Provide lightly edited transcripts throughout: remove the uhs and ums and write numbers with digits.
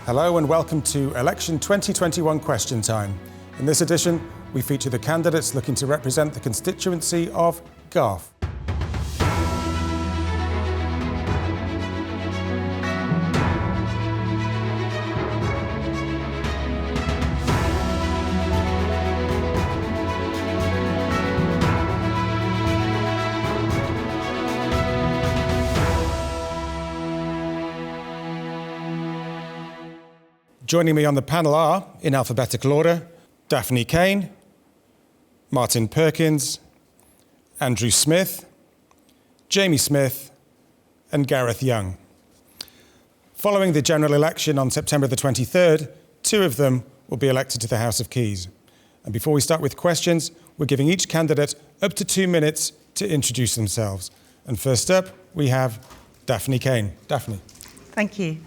Hello and welcome to Election 2021 Question Time. In this edition, we feature the candidates looking to represent the constituency of Garff. Joining me on the panel are, in alphabetical order, Daphne Kane, Martin Perkins, Andrew Smith, Jamie Smith, and Gareth Young. Following the general election on September the 23rd, two of them will be elected to the House of Keys. And before we start with questions, we're giving each candidate up to 2 minutes to introduce themselves. And first up, we have Daphne Kane. Daphne. Thank you.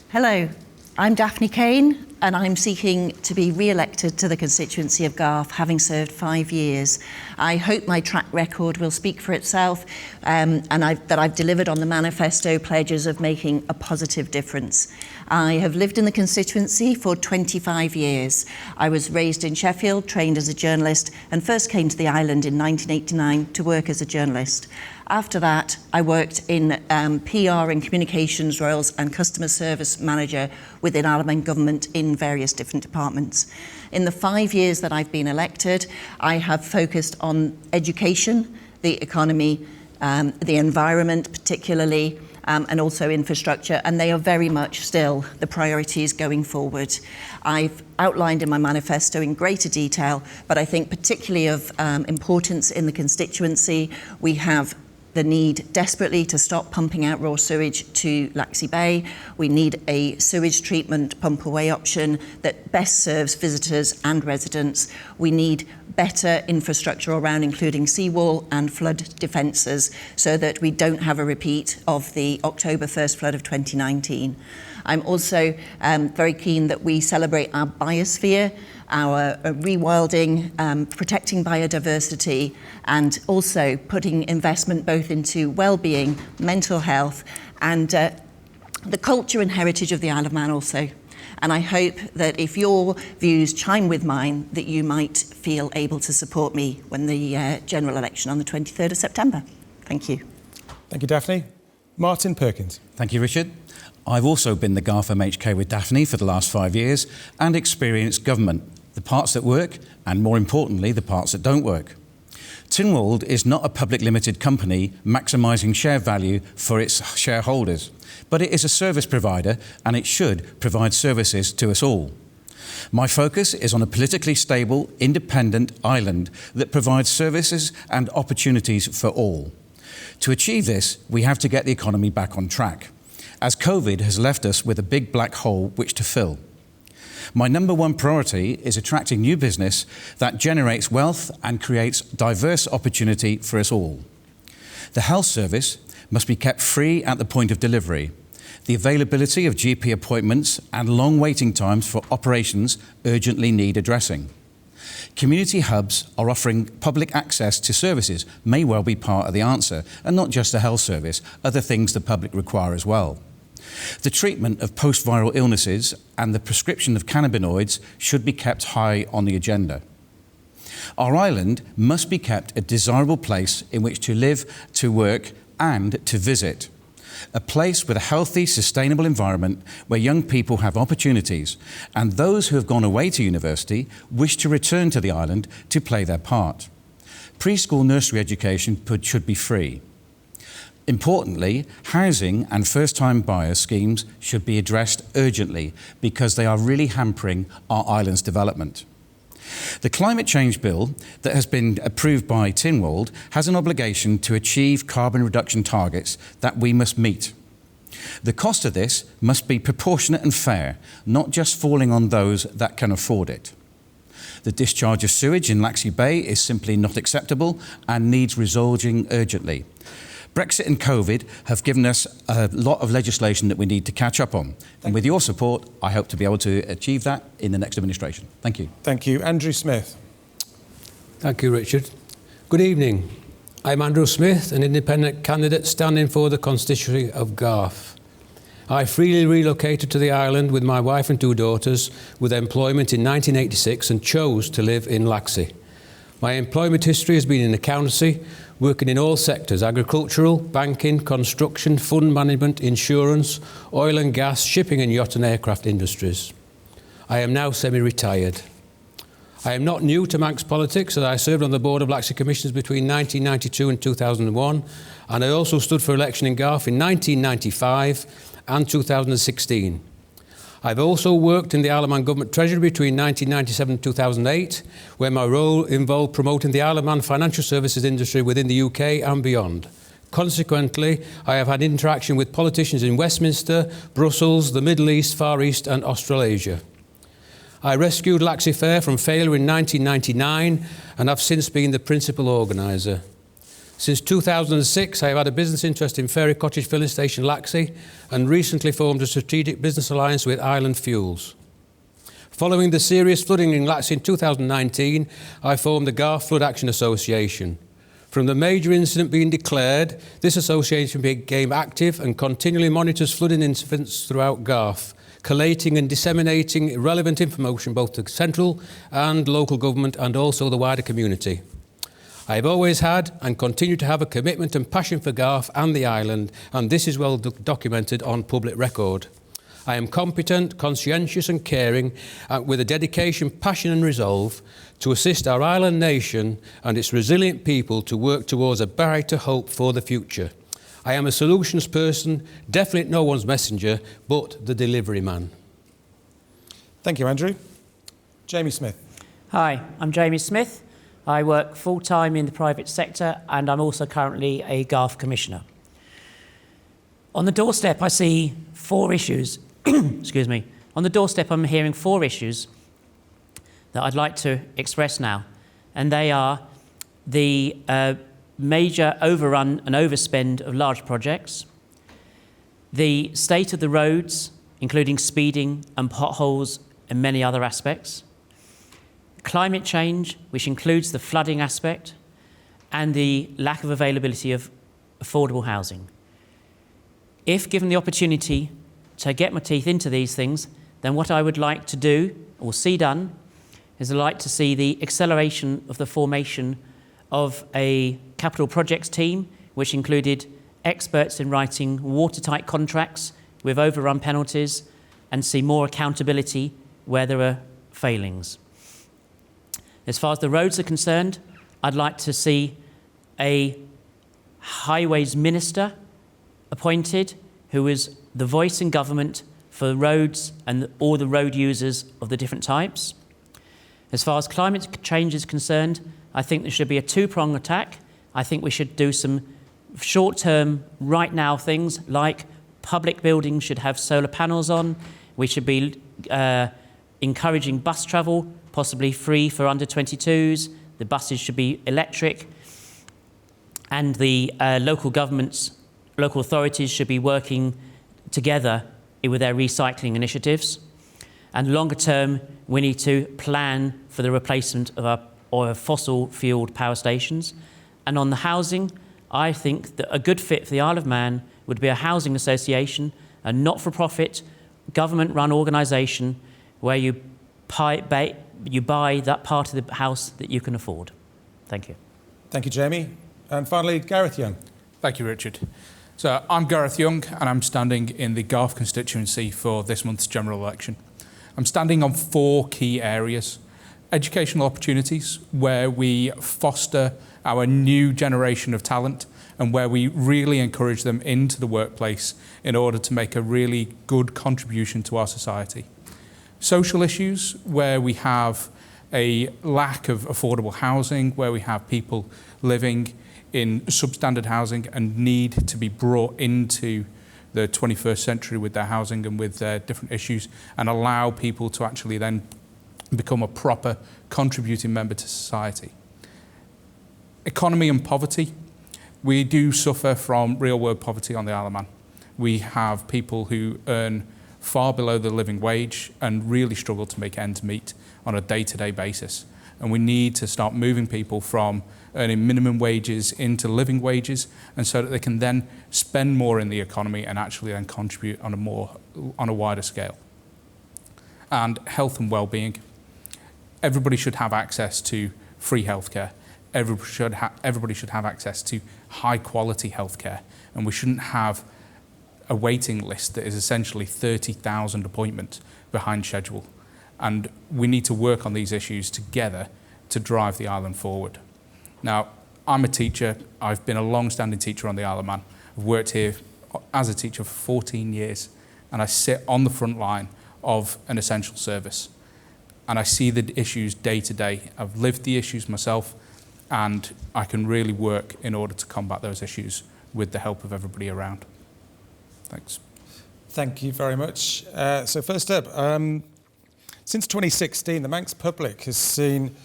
Hello. I'm Daphne Kane, and I'm seeking to be re-elected to the constituency of Garff, having served 5 years. I hope my track record will speak for itself, and that I've delivered on the manifesto pledges of making a positive difference. I have lived in the constituency for 25 years. I was raised in Sheffield, trained as a journalist, and first came to the island in 1989 to work as a journalist. After that, I worked in PR and communications roles and customer service manager within Ireland government in various different departments. In the 5 years that I've been elected, I have focused on education, the economy, the environment particularly, and also infrastructure, and they are very much still the priorities going forward. I've outlined in my manifesto in greater detail, but I think particularly of importance in the constituency, we have the need desperately to stop pumping out raw sewage to Laxey Bay. We need a sewage treatment pump away option that best serves visitors and residents. We need better infrastructure around, including seawall and flood defences, so that we don't have a repeat of the October 1st flood of 2019. I'm also very keen that we celebrate our biosphere, our rewilding, protecting biodiversity, and also putting investment both into well-being, mental health, and the culture and heritage of the Isle of Man also. And I hope that if your views chime with mine, that you might feel able to support me when the general election on the 23rd of September. Thank you. Thank you, Daphne. Martin Perkins. Thank you, Richard. I've also been the Garff MHK with Daphne for the last 5 years and experienced government, the parts that work and, more importantly, the parts that don't work. Tynwald is not a public limited company maximising share value for its shareholders, but it is a service provider and it should provide services to us all. My focus is on a politically stable, independent island that provides services and opportunities for all. To achieve this, we have to get the economy back on track, as COVID has left us with a big black hole which to fill. My number one priority is attracting new business that generates wealth and creates diverse opportunity for us all. The health service must be kept free at the point of delivery. The availability of GP appointments and long waiting times for operations urgently need addressing. Community hubs are offering public access to services may well be part of the answer, and not just the health service, other things the public require as well. The treatment of post-viral illnesses and the prescription of cannabinoids should be kept high on the agenda. Our island must be kept a desirable place in which to live, to work and to visit. A place with a healthy, sustainable environment where young people have opportunities and those who have gone away to university wish to return to the island to play their part. Preschool nursery education should be free. Importantly, housing and first-time buyer schemes should be addressed urgently because they are really hampering our island's development. The climate change bill that has been approved by Tynwald has an obligation to achieve carbon reduction targets that we must meet. The cost of this must be proportionate and fair, not just falling on those that can afford it. The discharge of sewage in Laxey Bay is simply not acceptable and needs resolving urgently. Brexit and COVID have given us a lot of legislation that we need to catch up on. And with your support, I hope to be able to achieve that in the next administration. Thank you. Thank you. Andrew Smith. Thank you, Richard. Good evening. I'm Andrew Smith, an independent candidate standing for the constituency of Garff. I freely relocated to the island with my wife and 2 daughters with employment in 1986 and chose to live in Laxey. My employment history has been in accountancy, working in all sectors: agricultural, banking, construction, fund management, insurance, oil and gas, shipping and yacht and aircraft industries. I am now semi-retired. I am not new to Manx politics, as I served on the board of Laxey Commissioners between 1992 and 2001, and I also stood for election in Garff in 1995 and 2016. I've also worked in the Isle of Man Government Treasury between 1997 and 2008, where my role involved promoting the Isle of Man financial services industry within the UK and beyond. Consequently, I have had interaction with politicians in Westminster, Brussels, the Middle East, Far East and Australasia. I rescued Laxey Fair from failure in 1999 and have since been the principal organiser. Since 2006, I have had a business interest in Fairy Cottage Filling Station Laxey and recently formed a strategic business alliance with Island Fuels. Following the serious flooding in Laxey in 2019, I formed the Garff Flood Action Association. From the major incident being declared, this association became active and continually monitors flooding incidents throughout Garff, collating and disseminating relevant information both to central and local government and also the wider community. I have always had and continue to have a commitment and passion for Garff and the island, and this is well documented on public record. I am competent, conscientious and caring, with a dedication, passion and resolve to assist our island nation and its resilient people to work towards a brighter hope for the future. I am a solutions person, definitely no one's messenger, but the delivery man. Thank you, Andrew. Jamie Smith. Hi, I'm Jamie Smith. I work full-time in the private sector and I'm also currently a Garff Commissioner. On the doorstep I see 4 issues, excuse me, on the doorstep I'm hearing 4 issues that I'd like to express now, and they are the major overrun and overspend of large projects, the state of the roads, including speeding and potholes and many other aspects, climate change, which includes the flooding aspect, and the lack of availability of affordable housing. If given the opportunity to get my teeth into these things, then what I would like to do, or see done, is I'd like to see the acceleration of the formation of a capital projects team, which included experts in writing watertight contracts with overrun penalties, and see more accountability where there are failings. As far as the roads are concerned, I'd like to see a highways minister appointed who is the voice in government for roads and all the road users of the different types. As far as climate change is concerned, I think there should be a 2-pronged attack. I think we should do some short-term, right-now things like public buildings should have solar panels on. We should be encouraging bus travel, possibly free for under 22s. The buses should be electric. And the local governments, local authorities should be working together with their recycling initiatives. And longer term, we need to plan for the replacement of our fossil-fueled power stations. And on the housing, I think that a good fit for the Isle of Man would be a housing association, a not-for-profit, government-run organisation where you buy that part of the house that you can afford. Thank you. Thank you, Jamie. And finally, Gareth Young. Thank you, Richard. So I'm Gareth Young and I'm standing in the Garff constituency for this month's general election. I'm standing on 4 key areas. Educational opportunities, where we foster our new generation of talent and where we really encourage them into the workplace in order to make a really good contribution to our society. Social issues, where we have a lack of affordable housing, where we have people living in substandard housing and need to be brought into the 21st century with their housing and with their different issues, and allow people to actually then become a proper contributing member to society. Economy and poverty. We do suffer from real world poverty on the Isle of Man. We have people who earn far below the living wage and really struggle to make ends meet on a day-to-day basis. And we need to start moving people from earning minimum wages into living wages, and so that they can then spend more in the economy and actually then contribute on a wider scale. And health and well-being. Everybody should have access to free healthcare. Everybody should have access to high-quality healthcare, and we shouldn't have a waiting list that is essentially 30,000 appointments behind schedule. And we need to work on these issues together to drive the island forward. Now, I'm a teacher. I've been a long-standing teacher on the Isle of Man. I've worked here as a teacher for 14 years, and I sit on the front line of an essential service. And I see the issues day to day. I've lived the issues myself, and I can really work in order to combat those issues with the help of everybody around. Thanks. Thank you very much. So first up, since 2016, the Manx public has seen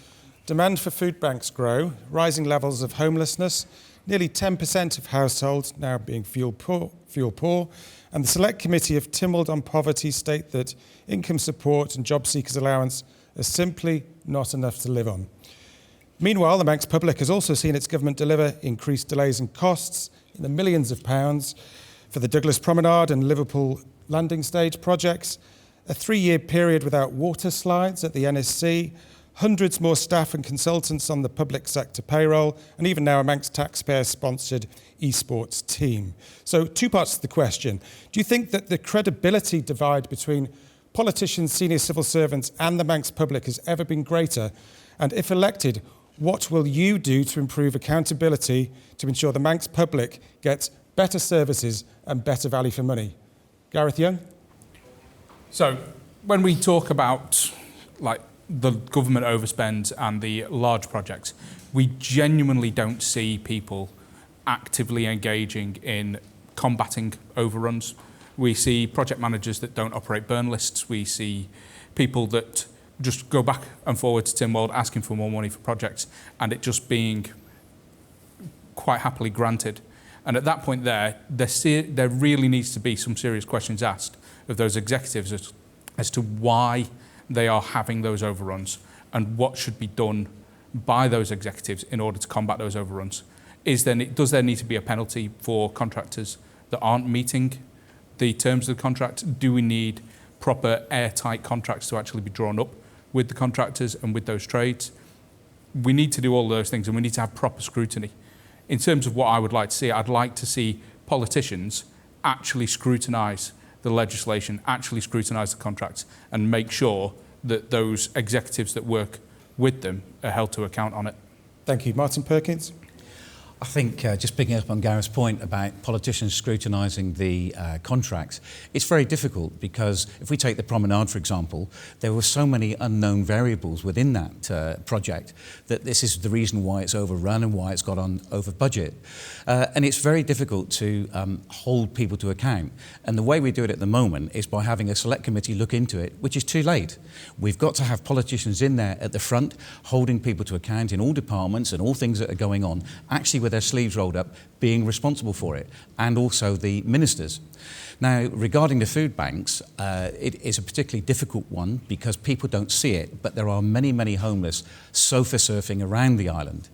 demand for food banks grow, rising levels of homelessness, nearly 10% of households now being fuel poor, and the Select Committee of Tynwald on Poverty state that income support and job seekers allowance are simply not enough to live on. Meanwhile, the Manx public has also seen its government deliver increased delays and costs in the millions of pounds for the Douglas Promenade and Liverpool landing stage projects, a 3-year period without water slides at the NSC, hundreds more staff and consultants on the public sector payroll, and even now a Manx taxpayer-sponsored esports team. So 2 parts to the question. Do you think that the credibility divide between politicians, senior civil servants and the Manx public has ever been greater? And if elected, what will you do to improve accountability to ensure the Manx public gets better services and better value for money? Gareth Young? So when we talk about the government overspend and the large projects, we genuinely don't see people actively engaging in combating overruns. We see project managers that don't operate burn lists. We see people that just go back and forward to Tynwald asking for more money for projects and it just being quite happily granted. And at that point there really needs to be some serious questions asked of those executives as to why they are having those overruns and what should be done by those executives in order to combat those overruns. Does there need to be a penalty for contractors that aren't meeting the terms of the contract? Do we need proper airtight contracts to actually be drawn up with the contractors and with those trades? We need to do all those things, and we need to have proper scrutiny. In terms of what I would like to see, I'd like to see politicians actually scrutinise the legislation, actually scrutinise the contracts, and make sure that those executives that work with them are held to account on it. Thank you. Martin Perkins? I think just picking up on Gareth's point about politicians scrutinising the contracts, it's very difficult because if we take the promenade, for example, there were so many unknown variables within that project that this is the reason why it's overrun and why it's got on over budget. And it's very difficult to hold people to account. And the way we do it at the moment is by having a select committee look into it, which is too late. We've got to have politicians in there at the front holding people to account in all departments and all things that are going on, actually with their sleeves rolled up, being responsible for it, and also the ministers. Now, regarding the food banks, it is a particularly difficult one because people don't see it, but there are many, many homeless sofa surfing around the island.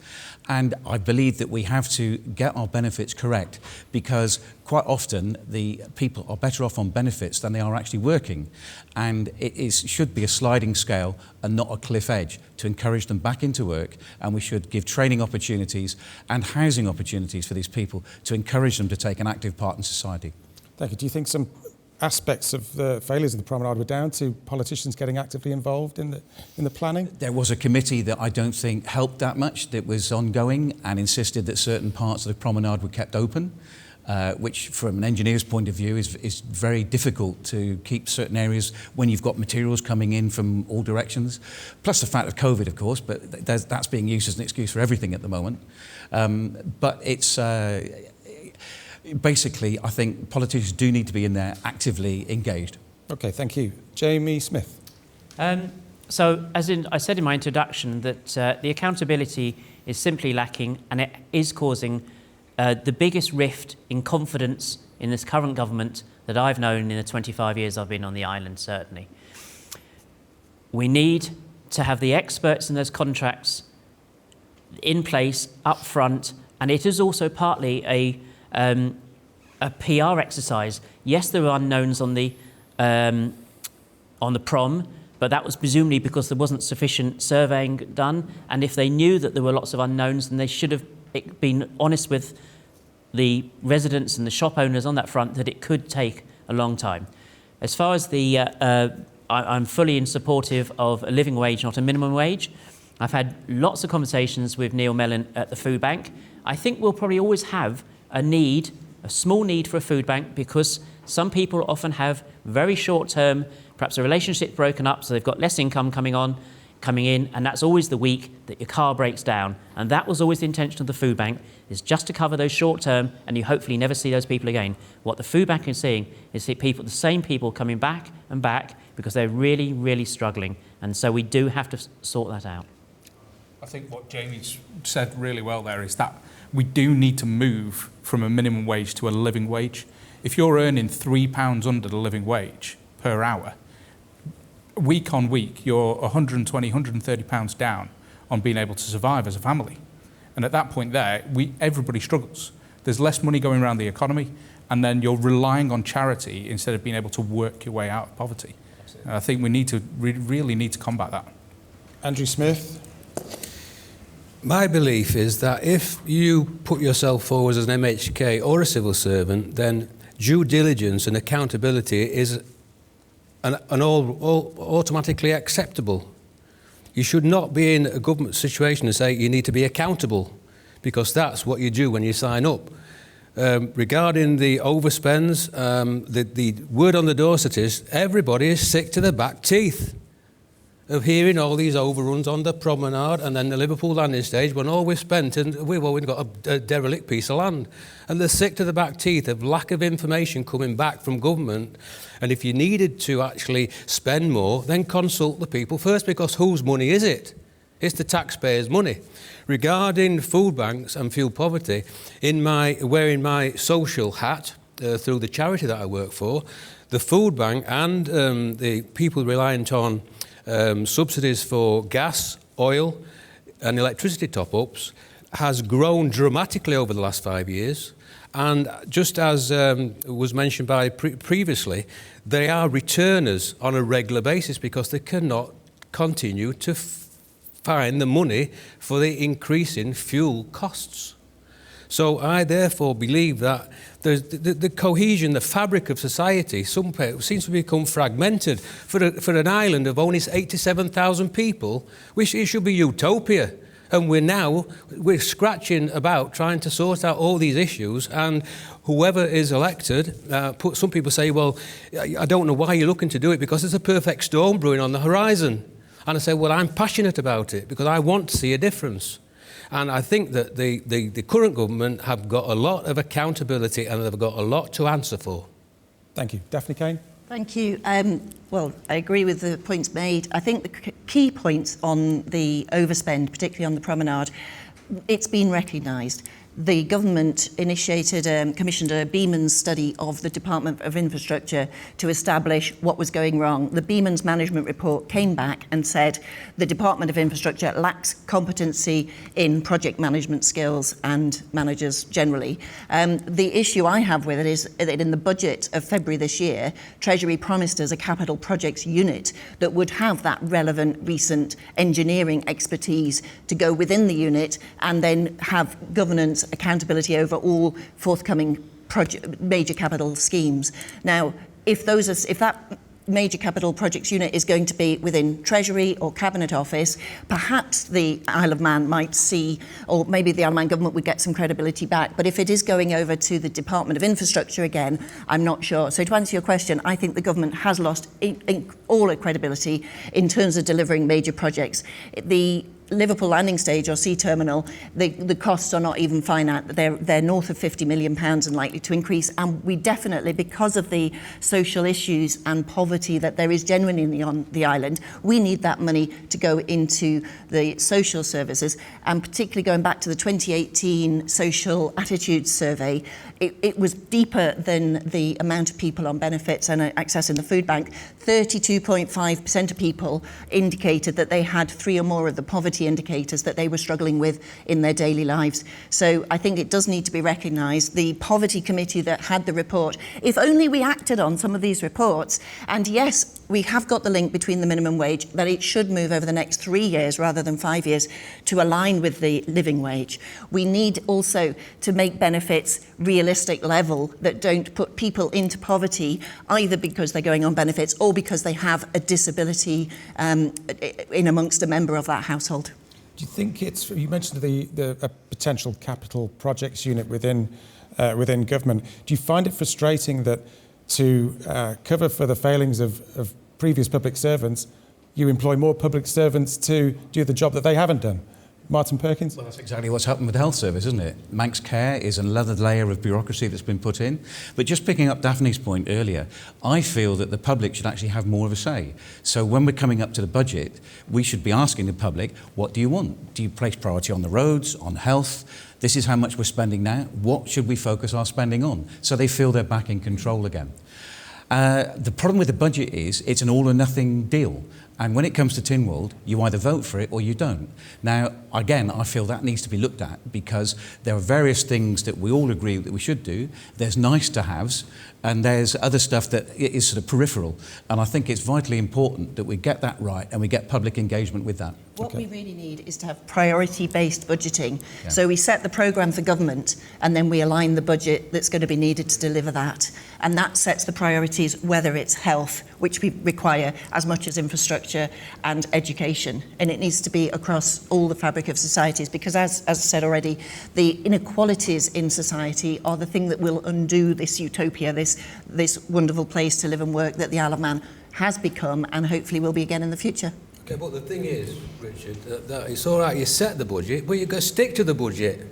And I believe that we have to get our benefits correct because quite often the people are better off on benefits than they are actually working. And it should be a sliding scale and not a cliff edge to encourage them back into work. And we should give training opportunities and housing opportunities for these people to encourage them to take an active part in society. Thank you. Do you think some aspects of the failures of the promenade were down to politicians getting actively involved in the planning? There was a committee that I don't think helped that much, that was ongoing and insisted that certain parts of the promenade were kept open, which from an engineer's point of view is very difficult to keep certain areas when you've got materials coming in from all directions. Plus the fact of COVID, of course, but that's being used as an excuse for everything at the moment. But it's... Basically, I think politicians do need to be in there actively engaged. Okay, thank you. Jamie Smith. So, I said in my introduction that the accountability is simply lacking and it is causing the biggest rift in confidence in this current government that I've known in the 25 years I've been on the island, certainly. We need to have the experts in those contracts in place up front, and it is also partly a PR exercise. Yes, there are unknowns on the prom, but that was presumably because there wasn't sufficient surveying done, and if they knew that there were lots of unknowns, then they should have been honest with the residents and the shop owners on that front that it could take a long time. As far as the, I'm fully in supportive of a living wage, not a minimum wage. I've had lots of conversations with Neil Mellon at the food bank. I think we'll probably always have a small need for a food bank, because some people often have very short term, perhaps a relationship broken up, so they've got less income coming in, and that's always the week that your car breaks down. And that was always the intention of the food bank, is just to cover those short term, and you hopefully never see those people again. What the food bank is seeing is the same people coming back and back because they're really, really struggling. And so we do have to sort that out. I think what Jamie's said really well there is that we do need to move from a minimum wage to a living wage. If you're earning £3 under the living wage per hour, week on week, you're 120, 130 pounds down on being able to survive as a family. And at that point there, everybody struggles. There's less money going around the economy, and then you're relying on charity instead of being able to work your way out of poverty. And I think we need to really need to combat that. Andrew Smith. My belief is that if you put yourself forward as an MHK or a civil servant, then due diligence and accountability is all automatically acceptable. You should not be in a government situation and say you need to be accountable, because that's what you do when you sign up. Regarding the overspends, the word on the doorstep is everybody is sick to the back teeth of hearing all these overruns on the promenade and then the Liverpool landing stage, when all we've spent, and we've got a derelict piece of land. And they're sick to the back teeth of lack of information coming back from government. And if you needed to actually spend more, then consult the people first, because whose money is it? It's the taxpayers' money. Regarding food banks and fuel poverty, wearing my social hat through the charity that I work for, the food bank and the people reliant on subsidies for gas, oil and electricity top-ups has grown dramatically over the last 5 years. And just as was mentioned by previously, they are returners on a regular basis because they cannot continue to find the money for the increase in fuel costs. So I therefore believe that the cohesion, the fabric of society seems to become fragmented. For an island of only 87,000 people, it should be utopia. And we're scratching about trying to sort out all these issues, and whoever is elected, some people say, well, I don't know why you're looking to do it, because there's a perfect storm brewing on the horizon. And I say, well, I'm passionate about it because I want to see a difference. And I think that the current government have got a lot of accountability and they've got a lot to answer for. Thank you. Daphne Kane. Thank you. Well, I agree with the points made. I think the key points on the overspend, particularly on the promenade, it's been recognised. The government commissioned a Beeman's study of the Department of Infrastructure to establish what was going wrong. The Beeman's management report came back and said the Department of Infrastructure lacks competency in project management skills and managers generally. The issue I have with it is that in the budget of February this year, Treasury promised us a capital projects unit that would have that relevant recent engineering expertise to go within the unit and then have governance accountability over all forthcoming major capital schemes. Now, if that major capital projects unit is going to be within Treasury or Cabinet Office, perhaps the Isle of Man might see, or maybe the Isle of Man government would get some credibility back. But if it is going over to the Department of Infrastructure again, I'm not sure. So to answer your question, I think the government has lost all its credibility in terms of delivering major projects. The Liverpool landing stage or sea terminal, the costs are not even finite. They're north of £50 million and likely to increase. And we definitely, because of the social issues and poverty that there is genuinely on the island, we need that money to go into the social services. And particularly going back to the 2018 social attitudes survey, it was deeper than the amount of people on benefits and accessing the food bank. 32.5% of people indicated that they had 3 or more of the poverty indicators that they were struggling with in their daily lives. So I think it does need to be recognised. The poverty committee that had the report, if only we acted on some of these reports, and yes, we have got the link between the minimum wage, that it should move over the next 3 years rather than 5 years to align with the living wage. We need also to make benefits realistic level that don't put people into poverty either because they're going on benefits or because they have a disability in amongst a member of that household. Do you think you mentioned a potential capital projects unit within government. Do you find it frustrating that to cover for the failings of previous public servants, you employ more public servants to do the job that they haven't done? Martin Perkins? Well, that's exactly what's happened with the health service, isn't it? Manx care is another layer of bureaucracy that's been put in. But just picking up Daphne's point earlier, I feel that the public should actually have more of a say. So when we're coming up to the budget, we should be asking the public, what do you want? Do you place priority on the roads, on health? This is how much we're spending now. What should we focus our spending on? So they feel they're back in control again. The problem with the budget is it's an all or nothing deal. And when it comes to Tynwald, you either vote for it or you don't. Now, again, I feel that needs to be looked at because there are various things that we all agree that we should do. There's nice to haves and there's other stuff that is sort of peripheral. And I think it's vitally important that we get that right and we get public engagement with that. What we really need is to have priority-based budgeting. Yeah. So we set the programme for government and then we align the budget that's going to be needed to deliver that. And that sets the priorities, whether it's health, which we require as much as infrastructure and education. And it needs to be across all the fabric of societies because, as I said already, the inequalities in society are the thing that will undo this utopia, this wonderful place to live and work that the Isle of Man has become and hopefully will be again in the future. Okay, but the thing is, Richard, that it's all right, you set the budget, but you've got to stick to the budget.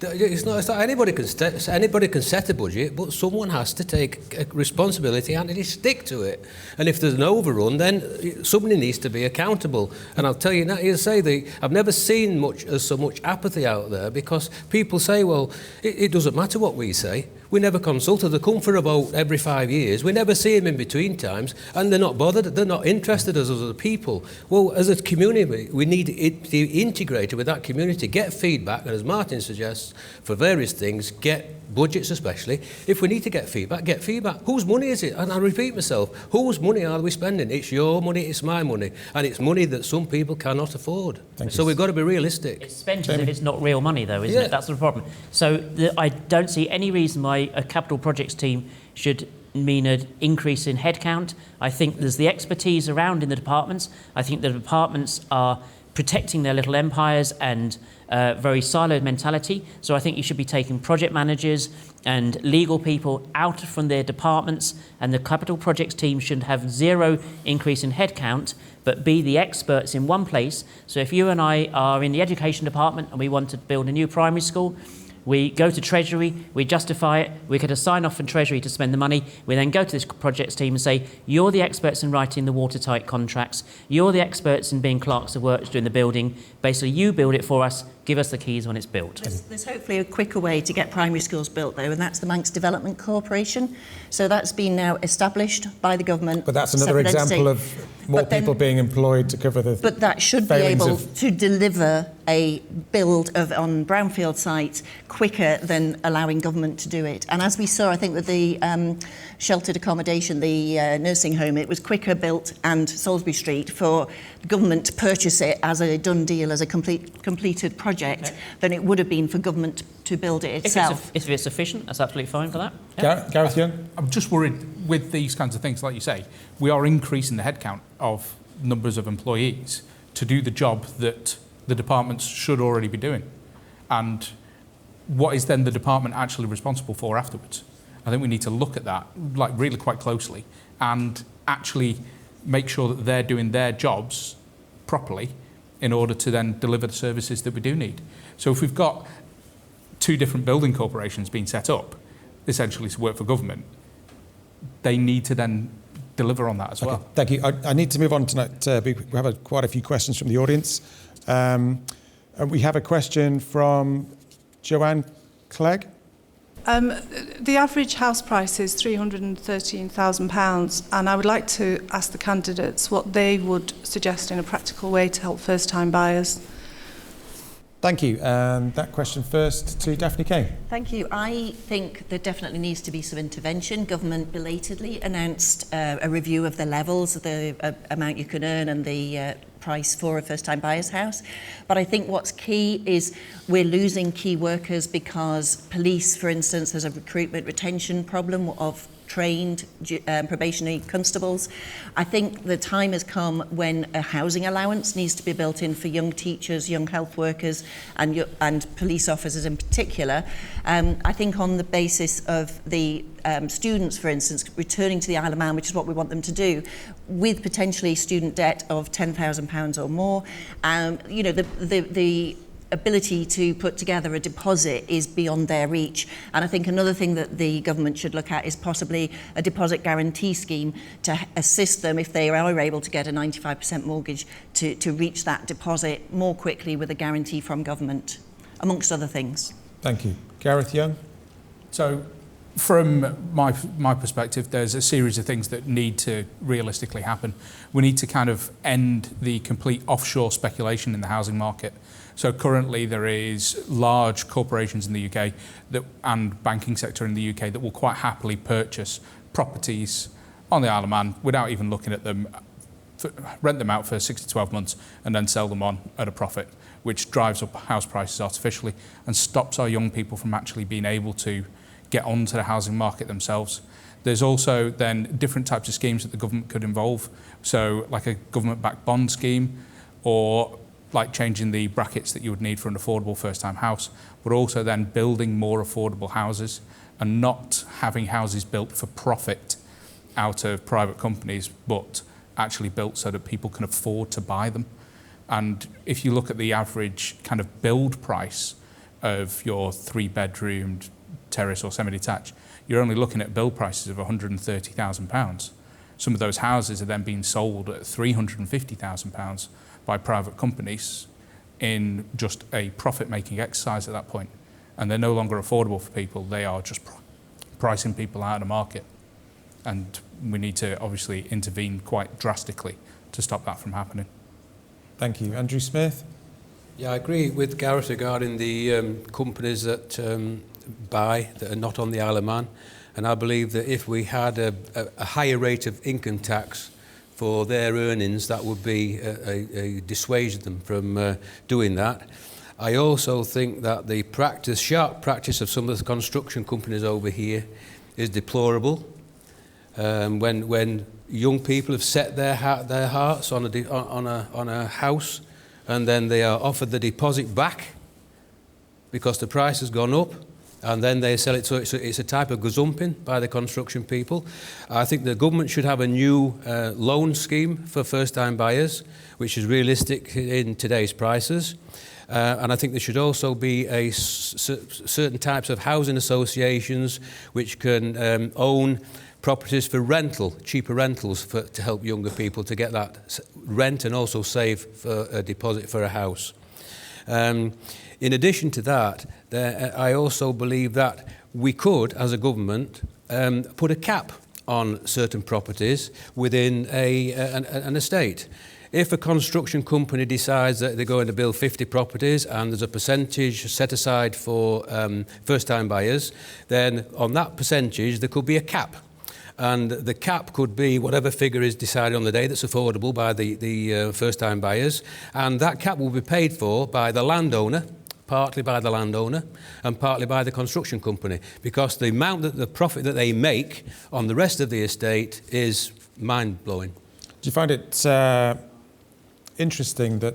It's not anybody can set a budget, but someone has to take responsibility and stick to it. And if there's an overrun, then somebody needs to be accountable. And I'll tell you now, I've never seen so much apathy out there because people say, well, it doesn't matter what we say. We never consulted. They come for a vote every 5 years. We never see them in between times, and they're not bothered. They're not interested as other people. Well, as a community, we need it to be integrated with that community, get feedback, and as Martin suggests, for various things, get budgets especially. If we need to get feedback, get feedback. Whose money is it? And I repeat myself, whose money are we spending? It's your money, it's my money, and it's money that some people cannot afford. So we've got to be realistic. It's spent as if it's not real money, though, isn't it? That's the problem. So I don't see any reason why a capital projects team should mean an increase in headcount. I think there's the expertise around in the departments. I think the departments are protecting their little empires and very siloed mentality. So I think you should be taking project managers and legal people out from their departments, and the capital projects team should have zero increase in headcount, but be the experts in one place. So if you and I are in the education department and we want to build a new primary school, we go to Treasury, we justify it, we get a sign-off from Treasury to spend the money, we then go to this projects team and say, you're the experts in writing the watertight contracts, you're the experts in being clerks of works doing the building, basically you build it for us, give us the keys when it's built. There's hopefully a quicker way to get primary schools built though, and that's the Manx Development Corporation. So that's been now established by the government. But that's another example of more people being employed to cover the But that should be able to deliver a build on brownfield sites quicker than allowing government to do it. And as we saw, I think with the sheltered accommodation, the nursing home, it was quicker built and Salisbury Street for government to purchase it as a done deal, as a completed project, than it would have been for government to build it itself. If it's efficient, that's absolutely fine for that. Yeah. Gareth Young? I'm just worried with these kinds of things, like you say, we are increasing the headcount of numbers of employees to do the job that the departments should already be doing. And what is then the department actually responsible for afterwards? I think we need to look at that like really quite closely and actually make sure that they're doing their jobs properly in order to then deliver the services that we do need. So if we've got 2 different building corporations being set up, essentially to work for government, they need to then deliver on that as well. Thank you. I need to move on tonight. We have quite a few questions from the audience. And we have a question from Joanne Clegg. The average house price is £313,000, and I would like to ask the candidates what they would suggest in a practical way to help first-time buyers. Thank you. And that question first to Daphne Kane. Thank you. I think there definitely needs to be some intervention. Government belatedly announced a review of the levels, the amount you can earn and the price for a first-time buyer's house. But I think what's key is we're losing key workers because police, for instance, there's a recruitment retention problem of trained probationary constables. I think the time has come when a housing allowance needs to be built in for young teachers, young health workers and police officers in particular. I think on the basis of the students, for instance, returning to the Isle of Man, which is what we want them to do, with potentially student debt of £10,000 or more, you know, the ability to put together a deposit is beyond their reach. And I think another thing that the government should look at is possibly a deposit guarantee scheme to assist them if they are able to get a 95% mortgage to reach that deposit more quickly with a guarantee from government, amongst other things. Thank you. Gareth Young. So from my perspective, there's a series of things that need to realistically happen. We need to kind of end the complete offshore speculation in the housing market. So currently there is large corporations in the UK and banking sector in the UK that will quite happily purchase properties on the Isle of Man without even looking at them, rent them out for 6 to 12 months and then sell them on at a profit, which drives up house prices artificially and stops our young people from actually being able to get onto the housing market themselves. There's also then different types of schemes that the government could involve. So like a government-backed bond scheme, or like changing the brackets that you would need for an affordable first-time house, but also then building more affordable houses and not having houses built for profit out of private companies, but actually built so that people can afford to buy them. And if you look at the average kind of build price of your 3-bedroomed terrace or semi-detached, you're only looking at build prices of £130,000. Some of those houses are then being sold at £350,000 by private companies in just a profit-making exercise at that point. And they're no longer affordable for people. They are just pricing people out of the market. And we need to obviously intervene quite drastically to stop that from happening. Thank you. Andrew Smith. Yeah, I agree with Gareth regarding the companies that buy that are not on the Isle of Man. And I believe that if we had a higher rate of income tax for their earnings, that would be a dissuade them from doing that. I also think that the sharp practice of some of the construction companies over here is deplorable. When young people have set their hearts on a house, and then they are offered the deposit back because the price has gone up, and then they sell it. So it's a type of gazumping by the construction people. I think the government should have a new loan scheme for first-time buyers, which is realistic in today's prices. And I think there should also be certain types of housing associations which can own properties for rental, cheaper rentals to help younger people to get that rent and also save for a deposit for a house. In addition to that, I also believe that we could, as a government, put a cap on certain properties within an estate. If a construction company decides that they're going to build 50 properties and there's a percentage set aside for first-time buyers, then on that percentage there could be a cap. And the cap could be whatever figure is decided on the day that's affordable by the first-time buyers. And that cap will be paid for by the landowner, partly by the landowner and partly by the construction company, because the amount that the profit that they make on the rest of the estate is mind-blowing. Do you find it interesting that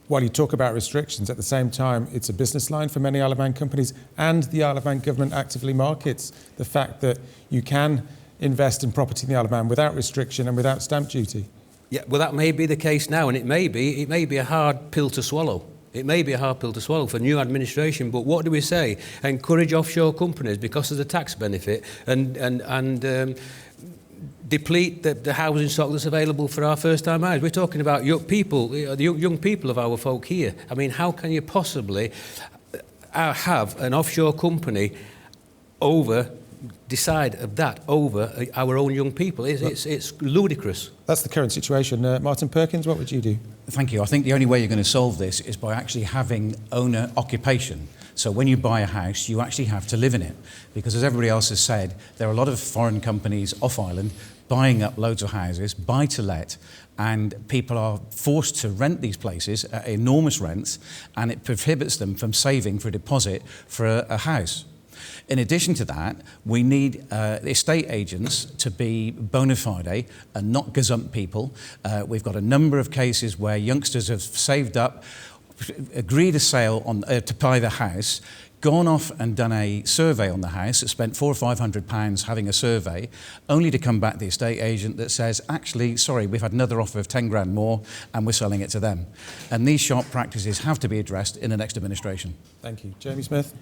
while you talk about restrictions, at the same time it's a business line for many Isle of Man companies, and the Isle of Man government actively markets the fact that you can invest in property in the Isle of Man without restriction and without stamp duty? Yeah, well, that may be the case now, and it may be a hard pill to swallow. It may be a hard pill to swallow for new administration, but what do we say? Encourage offshore companies because of the tax benefit and deplete the housing stock that's available for our first-time buyers. We're talking about young people, the young people of our folk here. I mean, how can you possibly have an offshore company decide of that over our own young people? It's ludicrous. That's the current situation. Martin Perkins, what would you do? Thank you. I think the only way you're going to solve this is by actually having owner occupation. So when you buy a house, you actually have to live in it. Because as everybody else has said, there are a lot of foreign companies off island buying up loads of houses, buy to let, and people are forced to rent these places at enormous rents, and it prohibits them from saving for a deposit for a house. In addition to that, we need estate agents to be bona fide and not gazump people. We've got a number of cases where youngsters have saved up, agreed a sale to buy the house, gone off and done a survey on the house, spent £400 or £500 having a survey, only to come back to the estate agent that says, actually, sorry, we've had another offer of 10 grand more and we're selling it to them. And these sharp practices have to be addressed in the next administration. Thank you. Jamie Smith?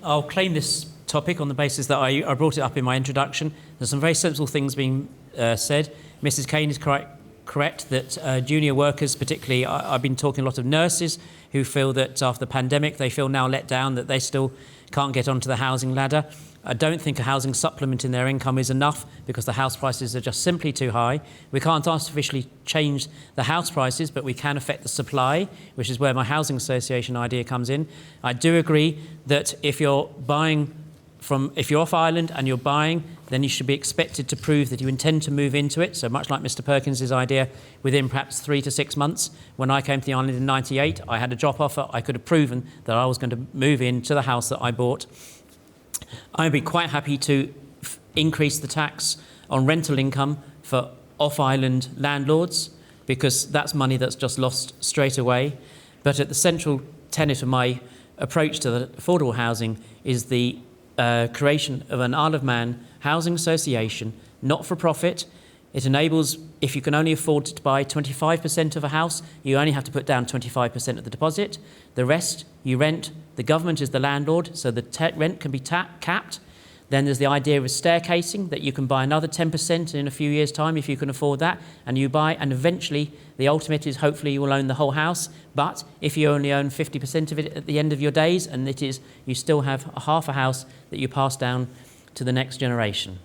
I'll claim this topic on the basis that I brought it up in my introduction. There's some very sensible things being said. Mrs. Kane is correct that junior workers, particularly, I've been talking a lot of nurses who feel that after the pandemic they feel now let down, that they still can't get onto the housing ladder. I don't think a housing supplement in their income is enough because the house prices are just simply too high. We can't artificially change the house prices, but we can affect the supply, which is where my housing association idea comes in. I do agree that if you're off island and you're buying, then you should be expected to prove that you intend to move into it. So much like Mr. Perkins' idea, within perhaps 3 to 6 months. When I came to the island in '98, I had a job offer. I could have proven that I was going to move into the house that I bought. I'd be quite happy to increase the tax on rental income for off-island landlords, because that's money that's just lost straight away. But at the central tenet of my approach to the affordable housing is the creation of an Isle of Man housing association, not for profit. It enables, if you can only afford to buy 25% of a house, you only have to put down 25% of the deposit. The rest you rent. The government is the landlord, so the rent can be capped. Then there's the idea of staircasing, that you can buy another 10% in a few years' time if you can afford that, and you buy, and eventually the ultimate is hopefully you will own the whole house. But if you only own 50% of it at the end of your days, and you still have half a house that you pass down to the next generation.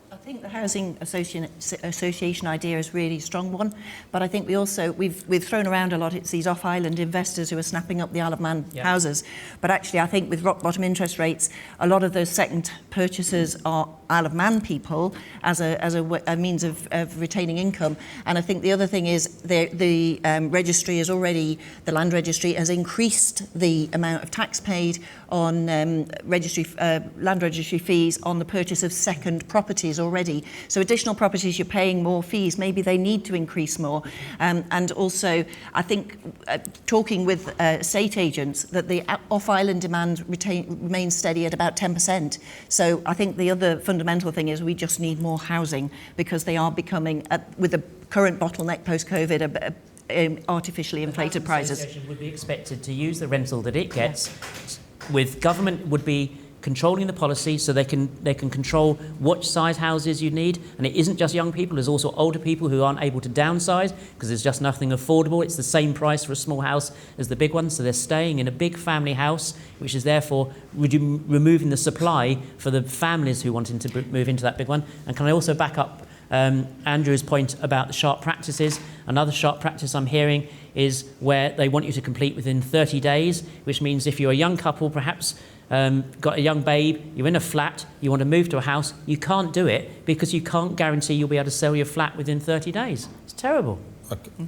I think the housing association idea is a really strong one, but I think we've thrown around a lot. It's these off-island investors who are snapping up the Isle of Man houses, but actually I think with rock bottom interest rates, a lot of those second purchasers are Isle of Man people as a means of retaining income. And I think the other thing is the registry is already, the land registry has increased the amount of tax paid on land registry fees on the purchase of second properties already. So additional properties, you're paying more fees. Maybe they need to increase more. And also, I think talking with estate agents, that the off-island demand remains steady at about 10%. So I think the other fundamental thing is we just need more housing, because they are becoming, with the current bottleneck post-COVID, artificially inflated prices. The association would be expected to use the rental that it gets, with government would be controlling the policy, so they can control what size houses you need. And it isn't just young people, there's also older people who aren't able to downsize because there's just nothing affordable. It's the same price for a small house as the big one, so they're staying in a big family house, which is therefore removing the supply for the families who wanted to move into that big one. And can I also back up Andrew's point about the sharp practices? Another sharp practice I'm hearing is where they want you to complete within 30 days, which means if you're a young couple, perhaps got a young babe, you're in a flat, you want to move to a house, you can't do it because you can't guarantee you'll be able to sell your flat within 30 days. It's terrible.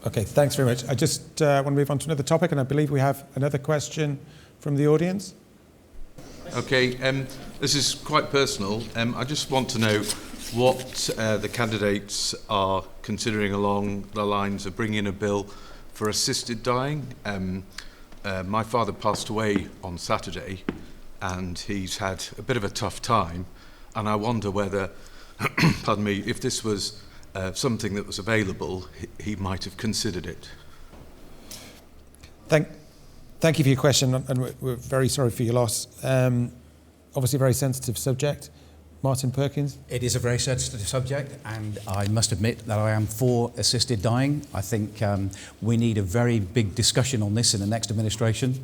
Okay, thanks very much. I just want to move on to another topic, and I believe we have another question from the audience. Okay, this is quite personal. I just want to know what the candidates are considering along the lines of bringing a bill for assisted dying. My father passed away on Saturday, and he's had a bit of a tough time, and I wonder whether, pardon me, if this was something that was available, he might have considered it. Thank you for your question, and we're very sorry for your loss. Obviously a very sensitive subject. Martin Perkins? It is a very sensitive subject, and I must admit that I am for assisted dying. I think we need a very big discussion on this in the next administration.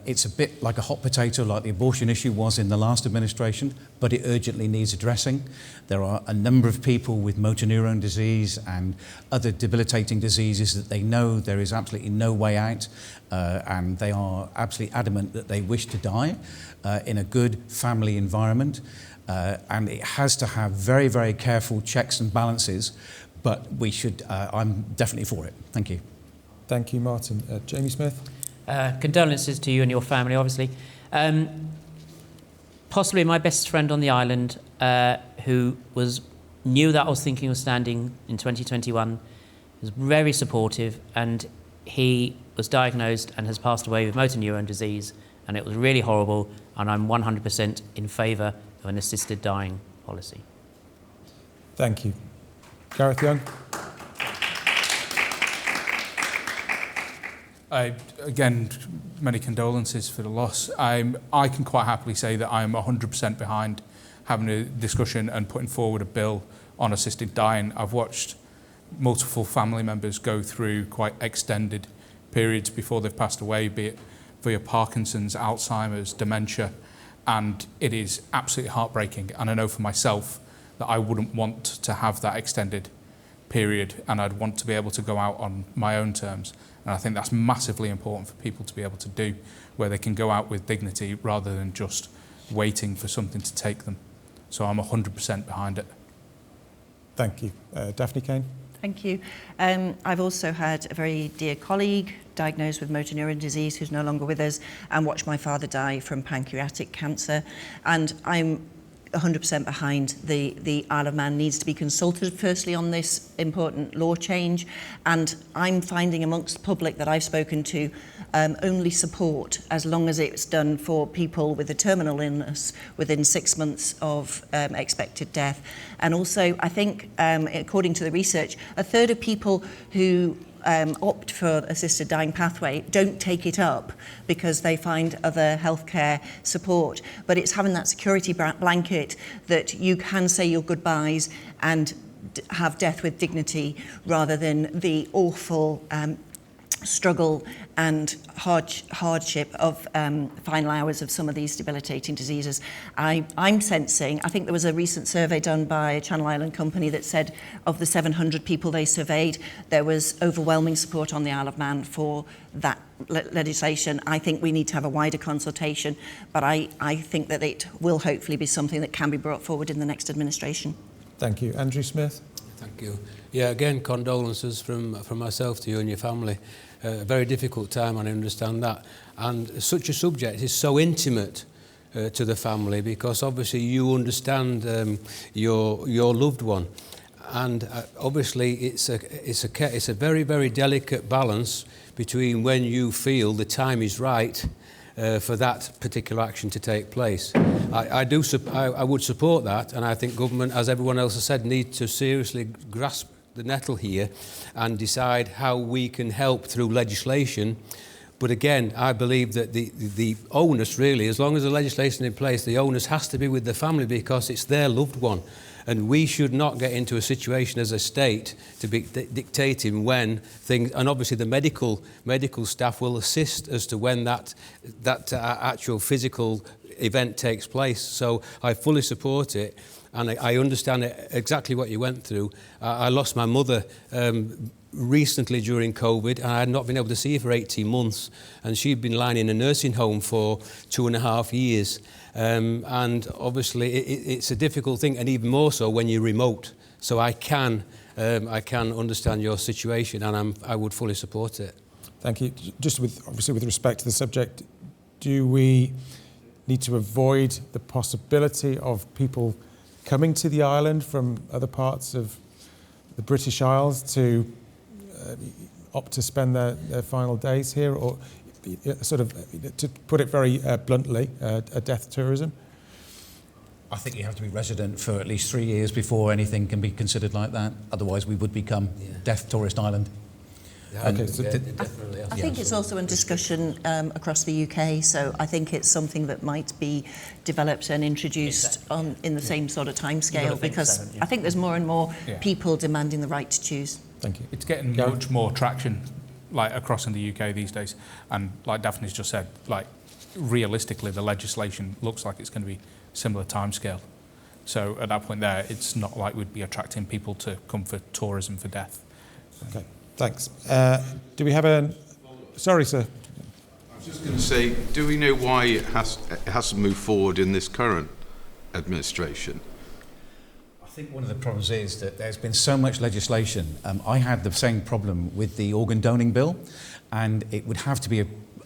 It's a bit like a hot potato, like the abortion issue was in the last administration, but it urgently needs addressing. There are a number of people with motor neuron disease and other debilitating diseases that they know there is absolutely no way out, and they are absolutely adamant that they wish to die in a good family environment. And it has to have very, very careful checks and balances, but we should, I'm definitely for it. Thank you. Thank you, Martin. Jamie Smith? Condolences to you and your family, obviously. Possibly my best friend on the island, who knew that I was thinking of standing in 2021, was very supportive, and he was diagnosed and has passed away with motor neuron disease, and it was really horrible, and I'm 100% in favour of an assisted dying policy. Thank you. Gareth Young? Again, many condolences for the loss. I can quite happily say that I'm 100% behind having a discussion and putting forward a bill on assisted dying. I've watched multiple family members go through quite extended periods before they've passed away, be it via Parkinson's, Alzheimer's, dementia, and it is absolutely heartbreaking. And I know for myself that I wouldn't want to have that extended period, and I'd want to be able to go out on my own terms. And I think that's massively important for people to be able to do, where they can go out with dignity rather than just waiting for something to take them. So I'm 100% behind it. Thank you. Daphne Kane? Thank you. I've also had a very dear colleague diagnosed with motor neuron disease who's no longer with us, and watched my father die from pancreatic cancer. And I'm 100% behind the Isle of Man needs to be consulted firstly on this important law change, and I'm finding amongst the public that I've spoken to only support as long as it's done for people with a terminal illness within 6 months of expected death. And also I think according to the research, a third of people who opt for assisted dying pathway don't take it up because they find other healthcare support. But it's having that security blanket that you can say your goodbyes and have death with dignity rather than the awful struggle and hardship of final hours of some of these debilitating diseases. I'm sensing, I think there was a recent survey done by a Channel Island company that said of the 700 people they surveyed, there was overwhelming support on the Isle of Man for that legislation. I think we need to have a wider consultation, but I think that it will hopefully be something that can be brought forward in the next administration. Thank you. Andrew Smith? Thank you. Yeah, again, condolences from myself to you and your family. A very difficult time, and I understand that. And such a subject is so intimate to the family, because obviously you understand your loved one, and obviously it's a very, very delicate balance between when you feel the time is right for that particular action to take place. I would support that, and I think government, as everyone else has said, need to seriously grasp the nettle here and decide how we can help through legislation. But again, I believe that the onus really, as long as the legislation is in place, the onus has to be with the family, because it's their loved one. And we should not get into a situation as a state to be dictating when things, and obviously the medical staff will assist as to when that actual physical event takes place. So I fully support it, and I understand exactly what you went through. I lost my mother recently during COVID, and I had not been able to see her for 18 months, and she'd been lying in a nursing home for 2.5 years. And obviously it's a difficult thing, and even more so when you're remote. So I can understand your situation, and I would fully support it. Thank you. Just obviously with respect to the subject, do we need to avoid the possibility of people coming to the island from other parts of the British Isles to opt to spend their final days here, or sort of, to put it very bluntly, a death tourism? I think you have to be resident for at least 3 years before anything can be considered like that. Otherwise, we would become deaf tourist island. Okay, so I think it's also in discussion across the UK, so I think it's something that might be developed and introduced in the same sort of timescale, because I think there's more and more people demanding the right to choose. thank you. It's getting much more traction, like across in the UK these days, and like Daphne's just said, like realistically, the legislation looks like it's going to be similar timescale. So at that point there, it's not like we'd be attracting people to come for tourism for death. Okay, thanks. Do we have a... Sorry, sir. I was just going to say, do we know why it hasn't moved forward in this current administration? I think one of the problems is that there's been so much legislation. I had the same problem with the organ donating bill, and it would have to be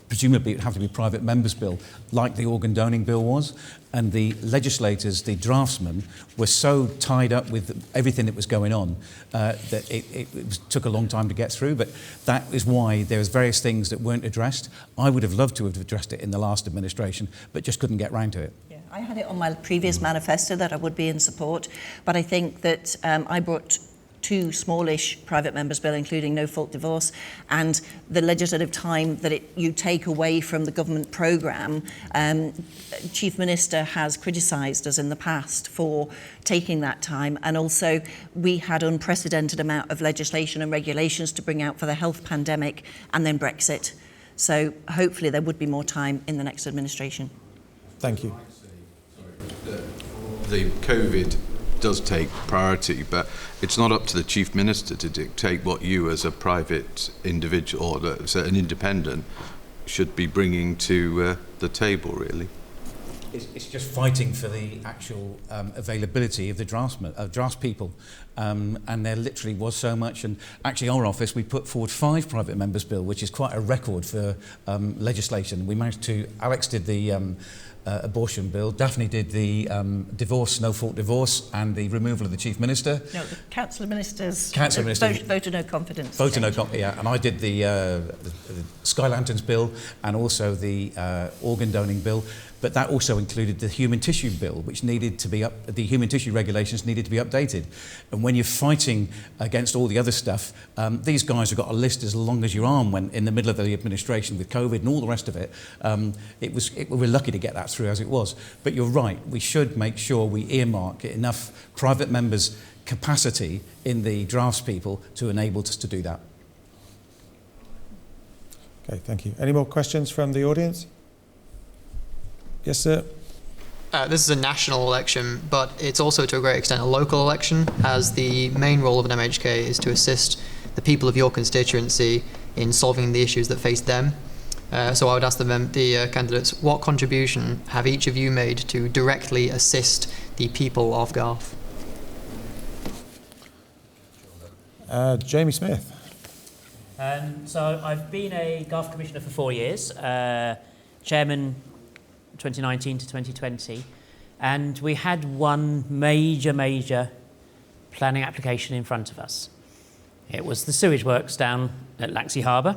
presumably it would have to be a private member's bill, like the organ donating bill was, and the legislators, the draftsmen, were so tied up with everything that was going on that it took a long time to get through. But that is why there was various things that weren't addressed. I would have loved to have addressed it in the last administration, but just couldn't get round to it. Yeah, I had it on my previous manifesto that I would be in support, but I think that I brought 2 smallish private members' bill, including no-fault divorce, and the legislative time that you take away from the government programme. Chief Minister has criticised us in the past for taking that time, and also we had unprecedented amount of legislation and regulations to bring out for the health pandemic and then Brexit. So hopefully there would be more time in the next administration. Thank you. The COVID does take priority, but it's not up to the Chief Minister to dictate what you as a private individual or as an independent should be bringing to the table, really. It's just fighting for the actual availability of the draftspeople, and there literally was so much. And actually, our office, we put forward 5 private members' bill, which is quite a record for legislation. We managed to. Alex did the abortion bill. Daphne did the divorce, no-fault divorce, and the removal of the Chief Minister. No, the Council of Ministers voted no confidence. Voted no confidence, yeah. And I did the Sky Lanterns bill and also the organ donating bill. But that also included the human tissue bill, which needed to be the human tissue regulations needed to be updated. And when you're fighting against all the other stuff, these guys have got a list as long as your arm when in the middle of the administration with COVID and all the rest of it. We're lucky to get that through as it was. But you're right, we should make sure we earmark enough private members' capacity in the draftspeople to enable us to do that. Okay, thank you. Any more questions from the audience? Yes, sir. This is a national election, but it's also to a great extent a local election, as the main role of an MHK is to assist the people of your constituency in solving the issues that face them. So I would ask the candidates, what contribution have each of you made to directly assist the people of Garff? Jamie Smith. So I've been a Garff Commissioner for 4 years, Chairman 2019 to 2020, and we had one major planning application in front of us. It was the sewage works down at Laxey Harbour.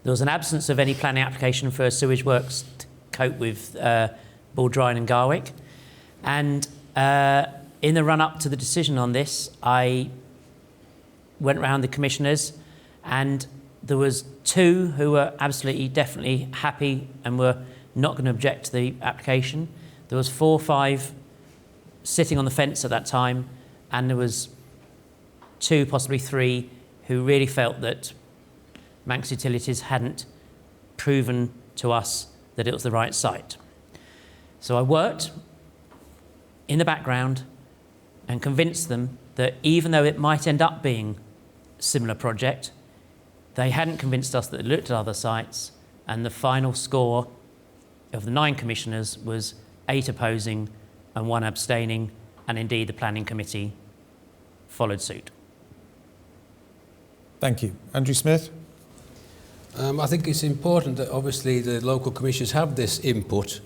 There was an absence of any planning application for sewage works to cope with Baldrine and Garwick, and in the run-up to the decision on this, I went round the commissioners, and there was 2 who were absolutely definitely happy and were not going to object to the application. There was 4 or 5 sitting on the fence at that time, and there was 2, possibly 3, who really felt that Manx Utilities hadn't proven to us that it was the right site. So I worked in the background and convinced them that even though it might end up being a similar project, they hadn't convinced us that they looked at other sites, and the final score of the 9 commissioners was 8 opposing and 1 abstaining, and indeed the planning committee followed suit. Thank you. Andrew Smith. I think it's important that obviously the local commissioners have this input,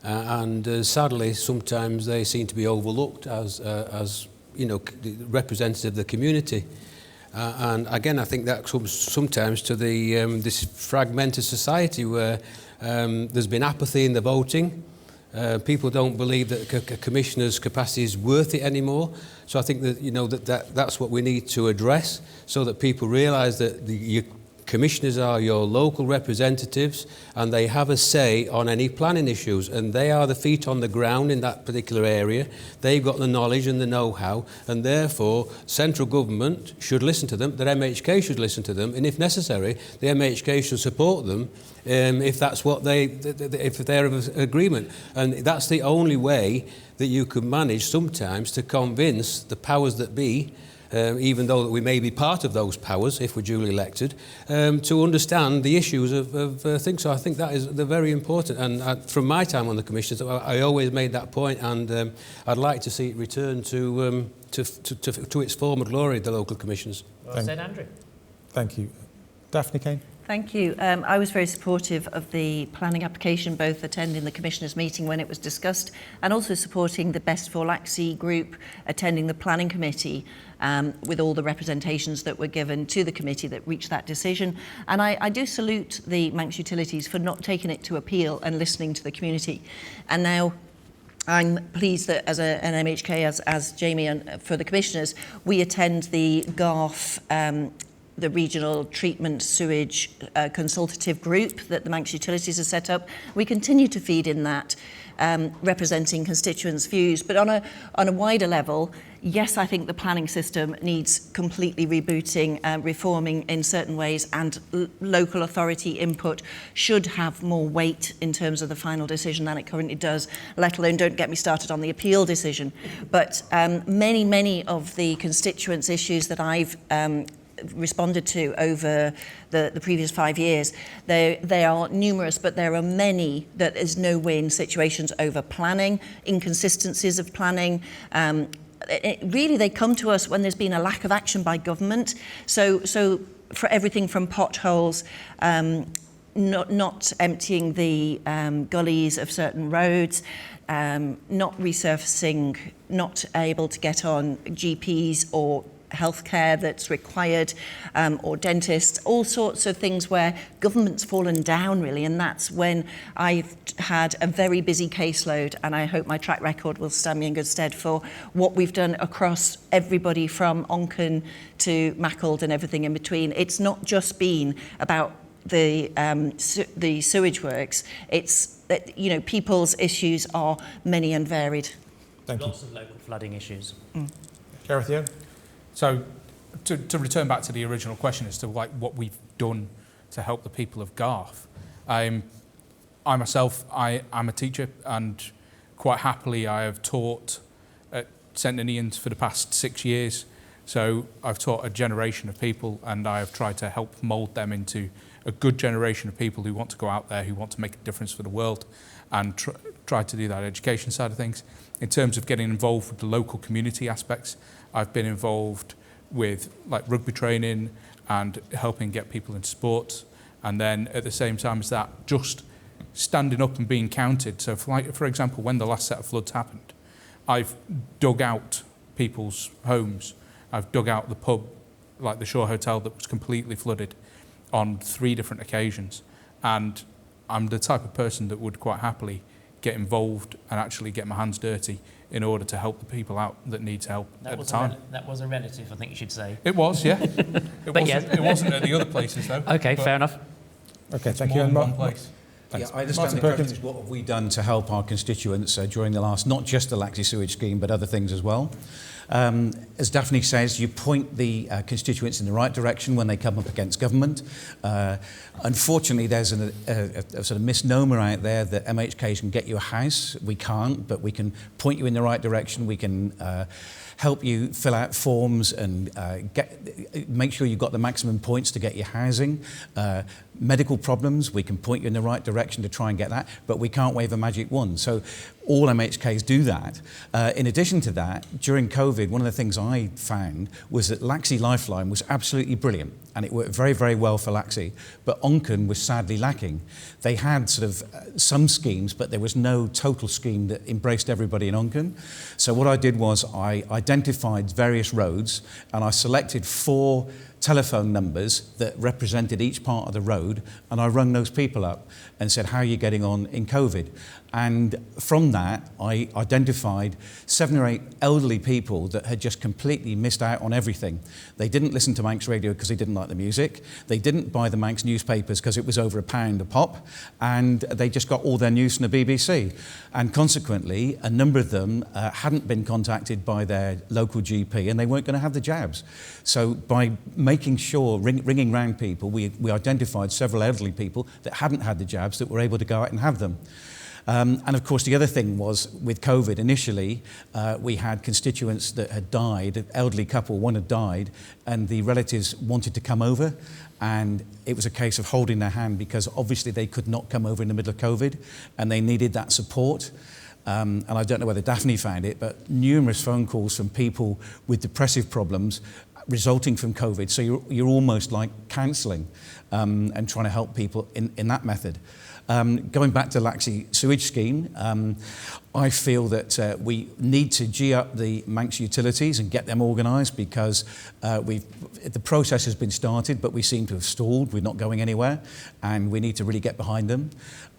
and sadly sometimes they seem to be overlooked as you know, representative of the community. And again, I think that comes sometimes to the this fragmented society where there's been apathy in the voting. People don't believe that a commissioner's capacity is worth it anymore. So I think that, that's what we need to address, so that people realise that your commissioners are your local representatives and they have a say on any planning issues, and they are the feet on the ground in that particular area. They've got the knowledge and the know-how, and therefore central government should listen to them, the MHK should listen to them, and if necessary, the MHK should support them if that's what if they're of agreement. And that's the only way that you can manage sometimes to convince the powers that be, even though we may be part of those powers if we're duly elected, to understand the issues of things. So I think they're very important. And from my time on the commissioners, I always made that point, and I'd like to see it return to its former glory, the local commissions. Well said, Andrew. Thank you. Daphne Kane. Thank you. I was very supportive of the planning application, both attending the Commissioners' meeting when it was discussed and also supporting the Best for Laxey group attending the planning committee with all the representations that were given to the committee that reached that decision. And I do salute the Manx Utilities for not taking it to appeal and listening to the community. And now I'm pleased that as an MHK, as Jamie and for the Commissioners, we attend the Garff the regional treatment sewage consultative group that the Manx Utilities has set up. We continue to feed in that, representing constituents' views. But on a wider level, yes, I think the planning system needs completely rebooting, reforming in certain ways, and local authority input should have more weight in terms of the final decision than it currently does, let alone, don't get me started on the appeal decision. But many of the constituents' issues that I've responded to over the previous 5 years. They are numerous, but there are many that is no win situations over planning, inconsistencies of planning. Really, they come to us when there's been a lack of action by government. So for everything from potholes, not emptying the gullies of certain roads, not resurfacing, not able to get on GPs or healthcare that's required, or dentists, all sorts of things where government's fallen down really, and that's when I've had a very busy caseload, and I hope my track record will stand me in good stead for what we've done across everybody from Onchan to Mackald and everything in between. It's not just been about the sewage works, it's that, people's issues are many and varied. Thank you. Lots of local flooding issues. Gareth, yeah? So to return back to the original question as to what we've done to help the people of Garff, I myself am a teacher, and quite happily I have taught at St Ninians for the past 6 years. So I've taught a generation of people, and I have tried to help mould them into a good generation of people who want to go out there, who want to make a difference for the world, and try to do that education side of things. In terms of getting involved with the local community aspects, I've been involved with rugby training and helping get people into sports, and then at the same time as that, just standing up and being counted. So for example, when the last set of floods happened, I've dug out people's homes. I've dug out the pub, like the Shore Hotel, that was completely flooded on 3 different occasions. And I'm the type of person that would quite happily get involved and actually get my hands dirty in order to help the people out that needs help at the time. That was a relative, I think you should say. It was, yeah. It wasn't at the other places, though. Okay, fair enough. Okay, thank More you. than one place. Yeah, I understand the question is what have we done to help our constituents during the last, not just the Laxey sewage scheme, but other things as well. As Daphne says, you point the constituents in the right direction when they come up against government. Unfortunately, there's a sort of misnomer out there that MHKs can get you a house. We can't, but we can point you in the right direction. We can help you fill out forms and make sure you've got the maximum points to get your housing. Medical problems, we can point you in the right direction to try and get that, but we can't wave a magic wand. So all MHKs do that. In addition to that, during COVID, one of the things I found was that Laxey Lifeline was absolutely brilliant, and it worked very, very well for Laxey, but Onchan was sadly lacking. They had sort of some schemes, but there was no total scheme that embraced everybody in Onchan. So what I did was I identified various roads, and I selected 4 telephone numbers that represented each part of the road, and I rung those people up and said, how are you getting on in COVID? And from that, I identified 7 or 8 elderly people that had just completely missed out on everything. They didn't listen to Manx radio because they didn't like the music. They didn't buy the Manx newspapers because it was over £1 a pop. And they just got all their news from the BBC. And consequently, a number of them hadn't been contacted by their local GP and they weren't going to have the jabs. So by making sure, ringing round people, we identified several elderly people that hadn't had the jabs that were able to go out and have them. And of course, the other thing was with COVID, initially, we had constituents that had died, an elderly couple, one had died, and the relatives wanted to come over. And it was a case of holding their hand because obviously they could not come over in the middle of COVID and they needed that support. And I don't know whether Daphne found it, but numerous phone calls from people with depressive problems resulting from COVID. So you're almost like counselling and trying to help people in that method. Going back to Laxey sewage scheme, I feel that we need to G up the Manx utilities and get them organised because the process has been started, but we seem to have stalled. We're not going anywhere, and we need to really get behind them.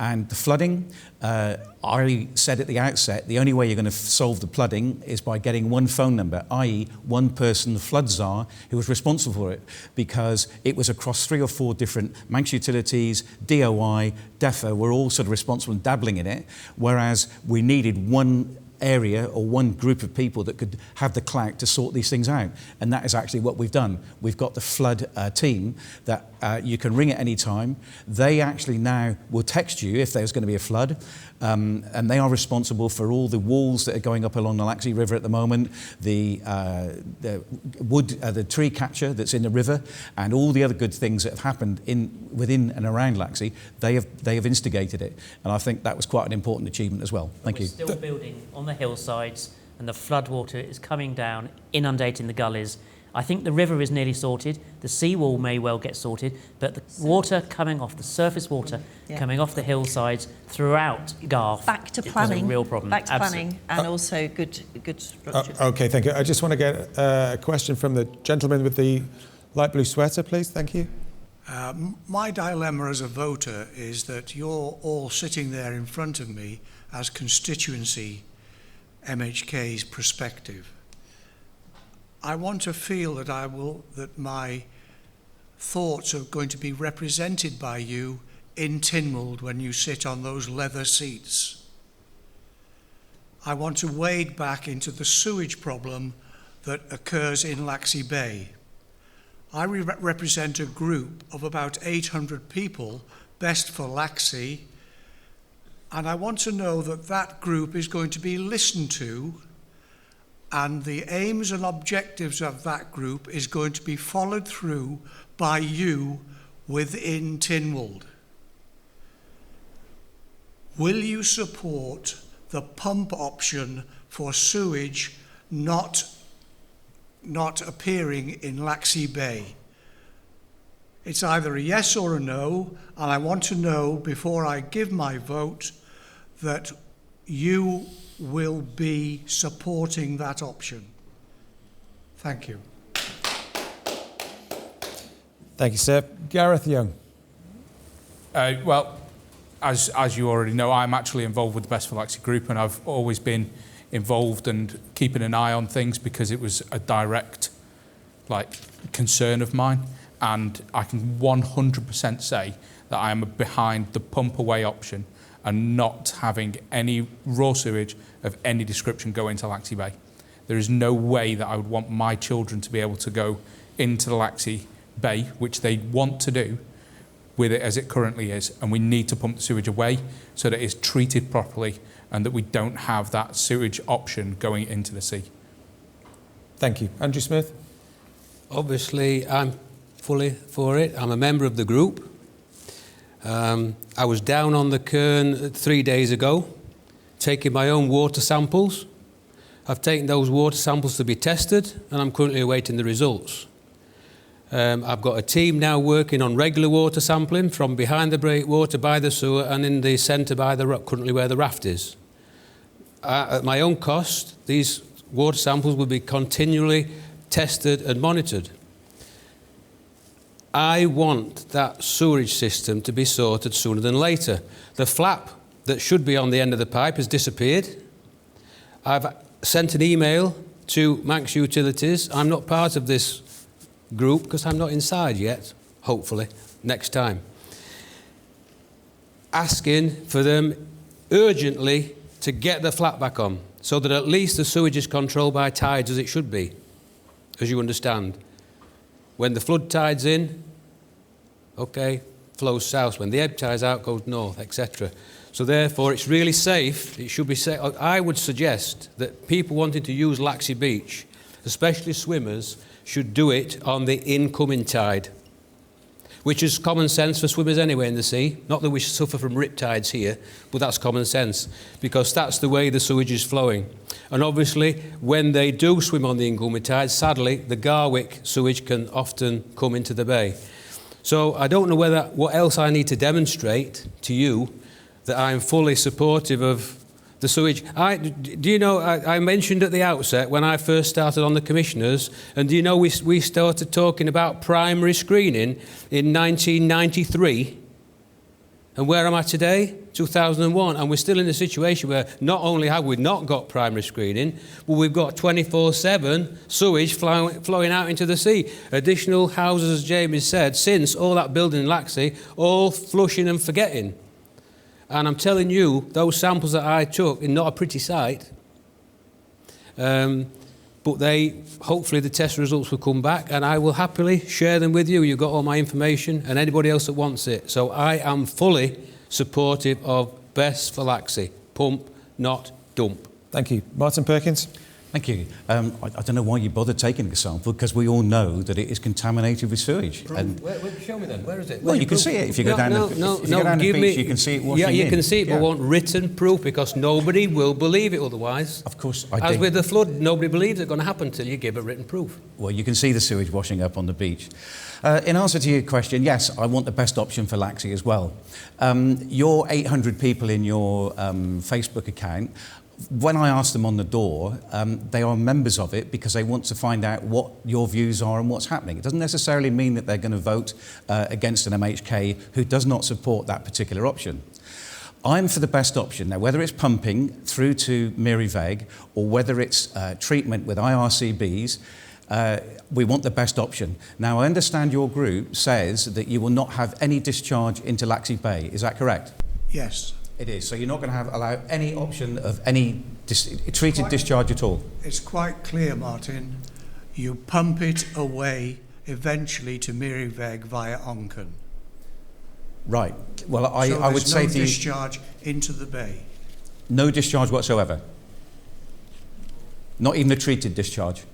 And the flooding, I said at the outset, the only way you're going to solve the flooding is by getting one phone number, i.e. one person, the flood czar, who was responsible for it, because it was across 3 or 4 different Manx utilities, DOI, DEFA, were all sort of responsible and dabbling in it, whereas we needed one area or one group of people that could have the clout to sort these things out. And that is actually what we've done. We've got the flood team that you can ring at any time. They actually now will text you if there's going to be a flood. And they are responsible for all the walls that are going up along the Laxey River at the moment, the tree catcher that's in the river, and all the other good things that have happened within and around Laxey. They have instigated it, and I think that was quite an important achievement as well. Thank you. We're still building on the hillsides, and the floodwater is coming down, inundating the gullies. I think the river is nearly sorted. The seawall may well get sorted, but the water coming off, the surface water coming off the hillsides throughout Garff, Back to planning. is a real problem. Back to planning, and also good structure. Okay, thank you. I just want to get a question from the gentleman with the light blue sweater, please. Thank you. My dilemma as a voter is that you're all sitting there in front of me as constituency MHK's perspective. I want to feel that my thoughts are going to be represented by you in Tynwald when you sit on those leather seats. I want to wade back into the sewage problem that occurs in Laxey Bay. I represent a group of about 800 people, Best for Laxey, and I want to know that that group is going to be listened to, and the aims and objectives of that group is going to be followed through by you within Tynwald. Will you support the pump option for sewage not appearing in Laxey Bay? It's either a yes or a no, and I want to know before I give my vote that you will be supporting that option. Thank you. Thank you, sir. Gareth Young. Well, as you already know, I'm actually involved with the Best for Laxey group, and I've always been involved and keeping an eye on things because it was a direct concern of mine, and I can 100% say that I am behind the pump away option and not having any raw sewage of any description go into Laxey Bay. There is no way that I would want my children to be able to go into the Laxey Bay, which they want to do, with it as it currently is, and we need to pump the sewage away so that it's treated properly and that we don't have that sewage option going into the sea. Thank you. Andrew Smith. Obviously, I'm fully for it. I'm a member of the group. I was down on the Cairn 3 days ago, taking my own water samples. I've taken those water samples to be tested, and I'm currently awaiting the results. I've got a team now working on regular water sampling from behind the breakwater by the sewer and in the centre by the currently where the raft is. At my own cost, these water samples will be continually tested and monitored. I want that sewerage system to be sorted sooner than later. The flap that should be on the end of the pipe has disappeared. I've sent an email to Manx Utilities. I'm not part of this group because I'm not inside yet, hopefully, next time. Asking for them urgently to get the flat back on so that at least the sewage is controlled by tides as it should be, as you understand. When the flood tide's in, okay, flows south. When the ebb tide's out, goes north, etc. So therefore, it's really safe. It should be safe. I would suggest that people wanting to use Laxey Beach, especially swimmers, should do it on the incoming tide, which is common sense for swimmers anyway in the sea. Not that we suffer from rip tides here, but that's common sense, because that's the way the sewage is flowing. And obviously, when they do swim on the incoming tide, sadly, the Garwick sewage can often come into the bay. So I don't know what else I need to demonstrate to you that I'm fully supportive of the sewage. Do you know, I mentioned at the outset when I first started on the commissioners, and do you know we started talking about primary screening in 1993? And where am I today? 2001. And we're still in a situation where not only have we not got primary screening, but we've got 24/7 sewage flowing out into the sea. Additional houses, as Jamie said, since all that building in Laxey, all flushing and forgetting. And I'm telling you, those samples that I took are not a pretty sight. But hopefully the test results will come back, and I will happily share them with you. You've got all my information and anybody else that wants it. So I am fully supportive of best for Laxey. Pump, not dump. Thank you. Martin Perkins. Thank you. I don't know why you bothered taking the sample, because we all know that it is contaminated with sewage. And Show me then. Where is it? well, you can see it if you go down the beach. You can see it washing in. Yeah, you can see it, but I want written proof, because nobody will believe it otherwise. Of course, As with the flood, nobody believes it's going to happen until you give a written proof. Well, you can see the sewage washing up on the beach. In answer to your question, yes, I want the best option for Laxey as well. Your 800 people in your Facebook account, when I ask them on the door, they are members of it because they want to find out what your views are and what's happening. It doesn't necessarily mean that they're going to vote against an MHK who does not support that particular option. I'm for the best option. Now, whether it's pumping through to Miriveg or whether it's treatment with IRCBs, we want the best option. Now, I understand your group says that you will not have any discharge into Laxey Bay. Is that correct? Yes. It is. So you're not going to allow any option of any treated discharge at all? It's quite clear, Martin. You pump it away eventually to Miriveg via Onken. Right. Well, I would say no discharge into the bay. No discharge whatsoever? Not even a treated discharge?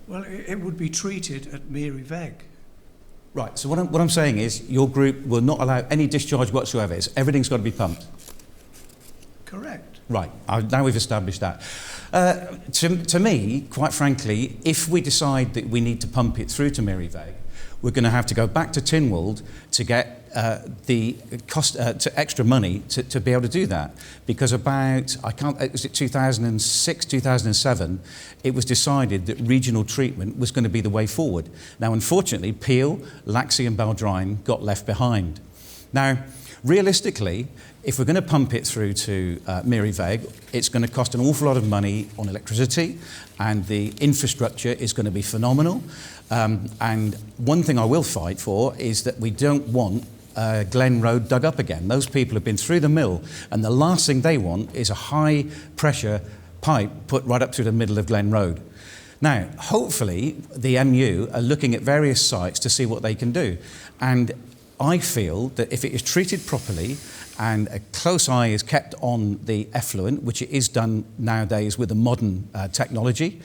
Well, it would be treated at Miriveg. Right, so what I'm saying is your group will not allow any discharge whatsoever. Everything's got to be pumped. Correct. Right, now we've established that. To me, quite frankly, if we decide that we need to pump it through to Miriveg, we're going to have to go back to Tynwald to get the cost to extra money to be able to do that, because was it 2006, 2007, it was decided that regional treatment was going to be the way forward. Now, unfortunately, Peel, Laxey and Baldrine got left behind. Now, realistically, if we're going to pump it through to Miriveg, it's going to cost an awful lot of money on electricity, and the infrastructure is going to be phenomenal. And one thing I will fight for is that we don't want Glen Road dug up again. Those people have been through the mill, and the last thing they want is a high-pressure pipe put right up through the middle of Glen Road. Now, hopefully, the MU are looking at various sites to see what they can do. And I feel that if it is treated properly and a close eye is kept on the effluent, which it is done nowadays with the modern technology,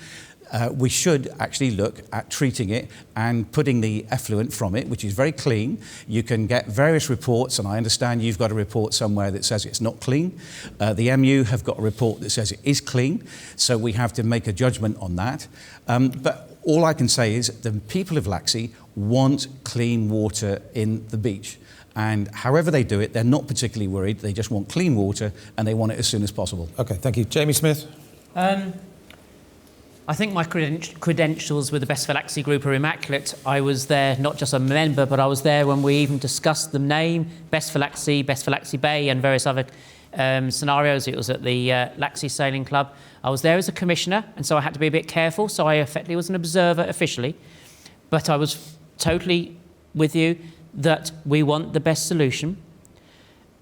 we should actually look at treating it and putting the effluent from it, which is very clean. You can get various reports, and I understand you've got a report somewhere that says it's not clean. The MU have got a report that says it is clean, so we have to make a judgment on that. But all I can say is the people of Laxey want clean water in the beach. And however they do it, they're not particularly worried. They just want clean water, and they want it as soon as possible. OK, thank you. Jamie Smith. I think my credentials with the Best for Laxey group are immaculate. I was there, not just a member, but I was there when we even discussed the name, Best for Laxey Bay, and various other scenarios. It was at the Laxey Sailing Club. I was there as a commissioner, and so I had to be a bit careful, so I effectively was an observer officially. But I was totally with you that we want the best solution.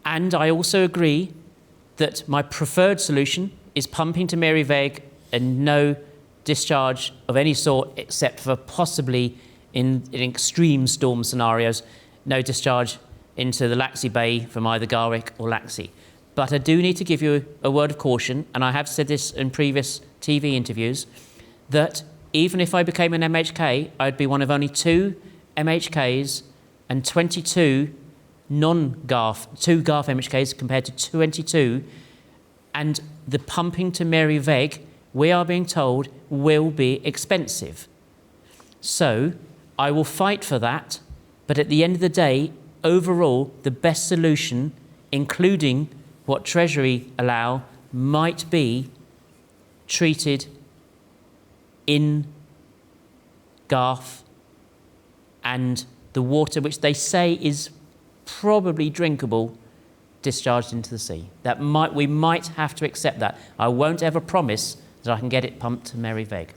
And I also agree that my preferred solution is pumping to Mary Veg and no discharge of any sort, except for possibly in extreme storm scenarios, no discharge into the Laxey Bay from either Garwick or Laxey. But I do need to give you a word of caution, and I have said this in previous TV interviews, that even if I became an MHK, I'd be one of only 2 MHKs and 22 non-Garff, 2 Garff MHKs compared to 22, and the pumping to Mary Veg, we are being told, will be expensive. So I will fight for that, but at the end of the day, overall, the best solution, including what Treasury allow, might be treated in Garff, and the water, which they say is probably drinkable, discharged into the sea. We might have to accept that. I won't ever promise that I can get it pumped to Mary Veg.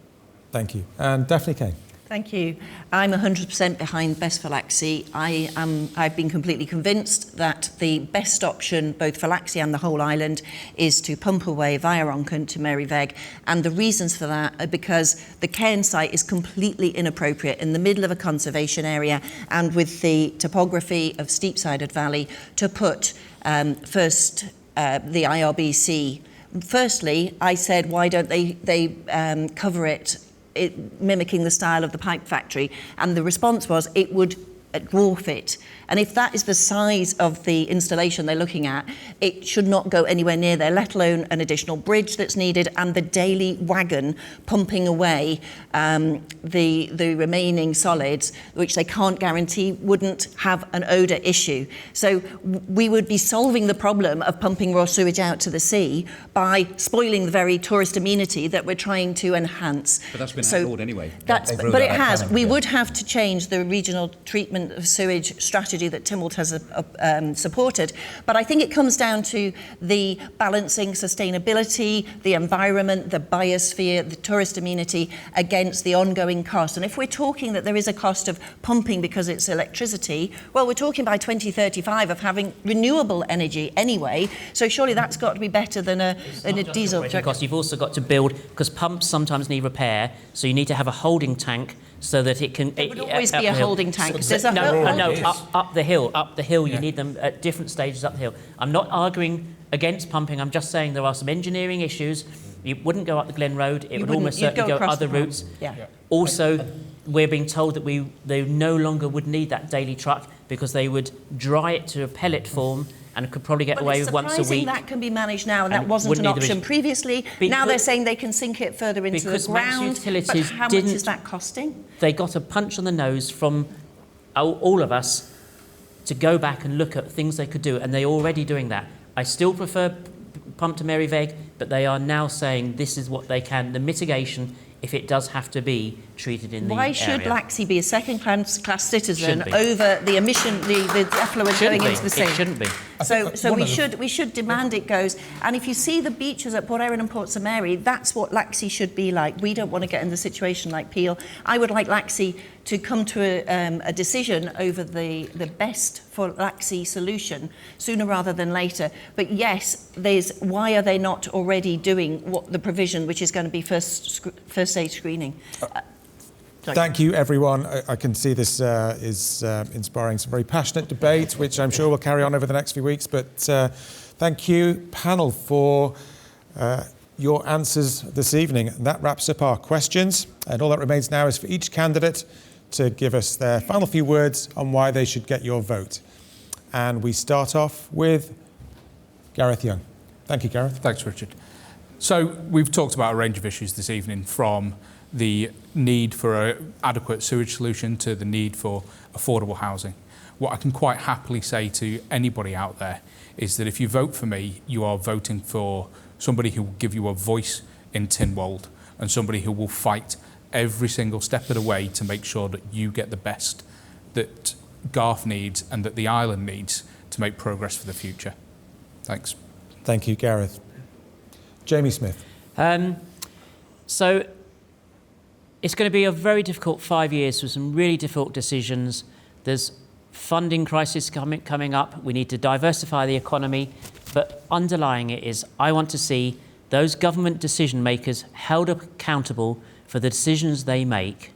Thank you. And Daphne Kane. Thank you. I'm 100% behind Best for Laxey. I've been completely convinced that the best option, both for Laxey and the whole island, is to pump away via Onchan to Mary Veg. And the reasons for that are because the Cairn site is completely inappropriate in the middle of a conservation area, and with the topography of steep-sided valley, to put first the IRBC. Firstly, I said, why don't they cover it mimicking the style of the pipe factory, and the response was it would dwarf it. And if that is the size of the installation they're looking at, it should not go anywhere near there, let alone an additional bridge that's needed and the daily wagon pumping away the remaining solids, which they can't guarantee wouldn't have an odour issue. So we would be solving the problem of pumping raw sewage out to the sea by spoiling the very tourist amenity that we're trying to enhance. But that's been outlawed anyway. But it has. We would have to change the regional treatment of sewage strategy that Tynwald has supported. But I think it comes down to the balancing sustainability, the environment, the biosphere, the tourist amenity against the ongoing cost. And if we're talking that there is a cost of pumping because it's electricity, well, we're talking by 2035 of having renewable energy anyway. So surely that's got to be better than a diesel. Because you've also got to build, because pumps sometimes need repair, so you need to have a holding tank so that it can... There would always be a holding tank. Up the hill, you need them at different stages up the hill. I'm not arguing against pumping, I'm just saying there are some engineering issues. You wouldn't go up the Glen Road, it would almost certainly go other routes. Yeah. Also, we're being told that they no longer would need that daily truck because they would dry it to a pellet form and could probably get away with once a week. That can be managed now, and that wasn't an option previously. Now they're saying they can sink it further into the ground. But how much is that costing? They got a punch on the nose from all of us to go back and look at things they could do, and they're already doing that. I still prefer pump to Mary Veg, but they are now saying this is what they can, the mitigation, if it does have to be treated in the area. Why should Laxey be a second-class citizen over the emission, the effluent going into the sea? It shouldn't be. So we should demand it goes. And if you see the beaches at Port Erin and Port St Mary, that's what Laxey should be like. We don't want to get in the situation like Peel. I would like Laxey to come to a decision over the best for Laxey solution sooner rather than later. But yes, why are they not already doing what the provision, which is going to be first stage screening? Thank you, everyone. I can see this is inspiring some very passionate debate, which I'm sure will carry on over the next few weeks. But thank you, panel, for your answers this evening. That wraps up our questions. And all that remains now is for each candidate to give us their final few words on why they should get your vote. And we start off with Gareth Young. Thank you, Gareth. Thanks, Richard. So we've talked about a range of issues this evening, from the need for an adequate sewage solution to the need for affordable housing. What I can quite happily say to anybody out there is that if you vote for me, you are voting for somebody who will give you a voice in Tynwald, and somebody who will fight every single step of the way to make sure that you get the best that Garff needs and that the island needs to make progress for the future. Thanks. Thank you, Gareth. Jamie Smith. So it's going to be a very difficult 5 years with some really difficult decisions. There's funding crisis coming up. We need to diversify the economy. But underlying it is I want to see those government decision makers held accountable for the decisions they make.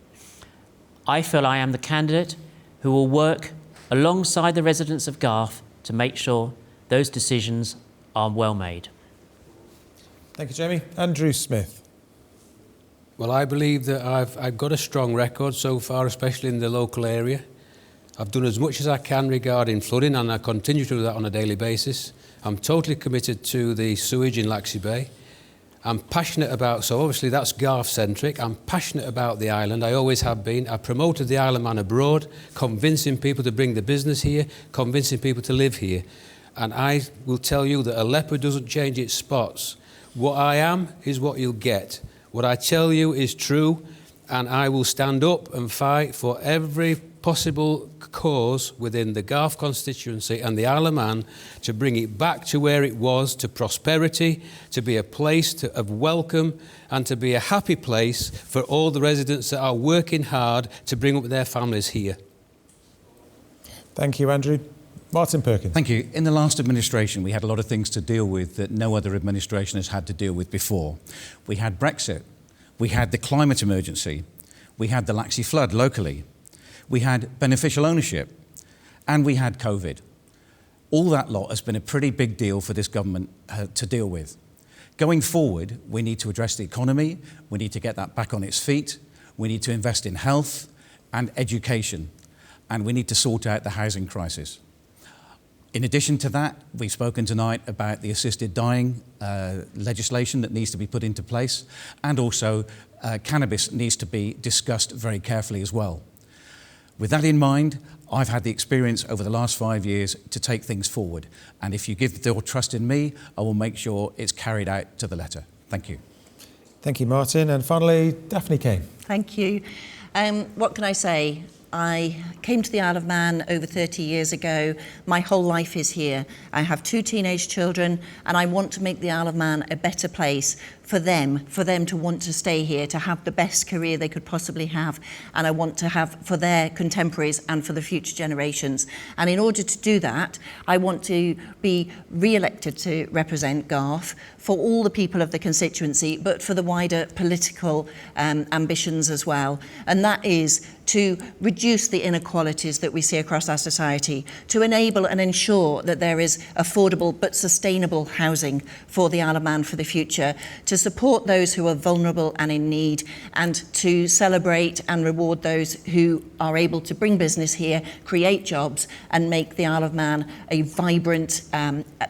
I feel I am the candidate who will work alongside the residents of Garff to make sure those decisions are well made. Thank you, Jamie. Andrew Smith. Well, I believe that I've got a strong record so far, especially in the local area. I've done as much as I can regarding flooding, and I continue to do that on a daily basis. I'm totally committed to the sewage in Laxey Bay. I'm passionate about, so obviously that's Garff-centric. I'm passionate about the island. I always have been. I promoted the Island Man abroad, convincing people to bring the business here, convincing people to live here. And I will tell you that a leopard doesn't change its spots. What I am is what you'll get. What I tell you is true, and I will stand up and fight for every possible cause within the Garff constituency and the Isle of Man to bring it back to where it was, to prosperity, to be a place of welcome, and to be a happy place for all the residents that are working hard to bring up their families here. Thank you, Andrew. Martin Perkins. Thank you. In the last administration, we had a lot of things to deal with that no other administration has had to deal with before. We had Brexit. We had the climate emergency. We had the Laxey flood locally. We had beneficial ownership. And we had COVID. All that lot has been a pretty big deal for this government to deal with. Going forward, we need to address the economy. We need to get that back on its feet. We need to invest in health and education. And we need to sort out the housing crisis. In addition to that, we've spoken tonight about the assisted dying legislation that needs to be put into place, and also cannabis needs to be discussed very carefully as well. With that in mind, I've had the experience over the last 5 years to take things forward, and if you give your trust in me, I will make sure it's carried out to the letter. Thank you. Thank you, Martin. And finally, Daphne Kane. Thank you. What can I say? I came to the Isle of Man over 30 years ago. My whole life is here. I have 2 teenage children, and I want to make the Isle of Man a better place for them to want to stay here, to have the best career they could possibly have. And I want to have for their contemporaries and for the future generations. And in order to do that, I want to be re-elected to represent Garff for all the people of the constituency, but for the wider political ambitions as well. And that is to reduce the inequalities that we see across our society, to enable and ensure that there is affordable but sustainable housing for the Isle of Man for the future, to support those who are vulnerable and in need, and to celebrate and reward those who are able to bring business here, create jobs, and make the Isle of Man a vibrant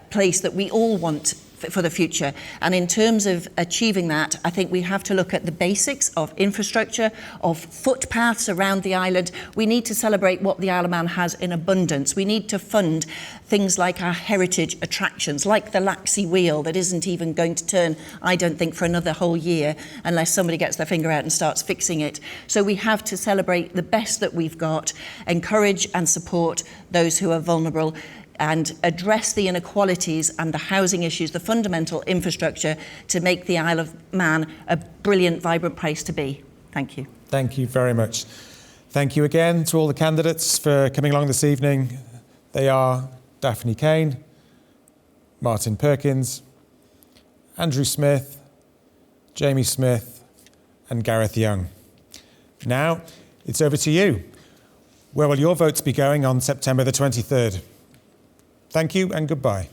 place that we all want for the future. And in terms of achieving that, I think we have to look at the basics of infrastructure, of footpaths around the island. We need to celebrate what the Isle of Man has in abundance. We need to fund things like our heritage attractions, like the Laxey Wheel that isn't even going to turn, I don't think, for another whole year unless somebody gets their finger out and starts fixing it. So we have to celebrate the best that we've got, encourage and support those who are vulnerable, and address the inequalities and the housing issues, the fundamental infrastructure to make the Isle of Man a brilliant, vibrant place to be. Thank you. Thank you very much. Thank you again to all the candidates for coming along this evening. They are Daphne Kane, Martin Perkins, Andrew Smith, Jamie Smith, and Gareth Young. Now, it's over to you. Where will your votes be going on September the 23rd? Thank you and goodbye.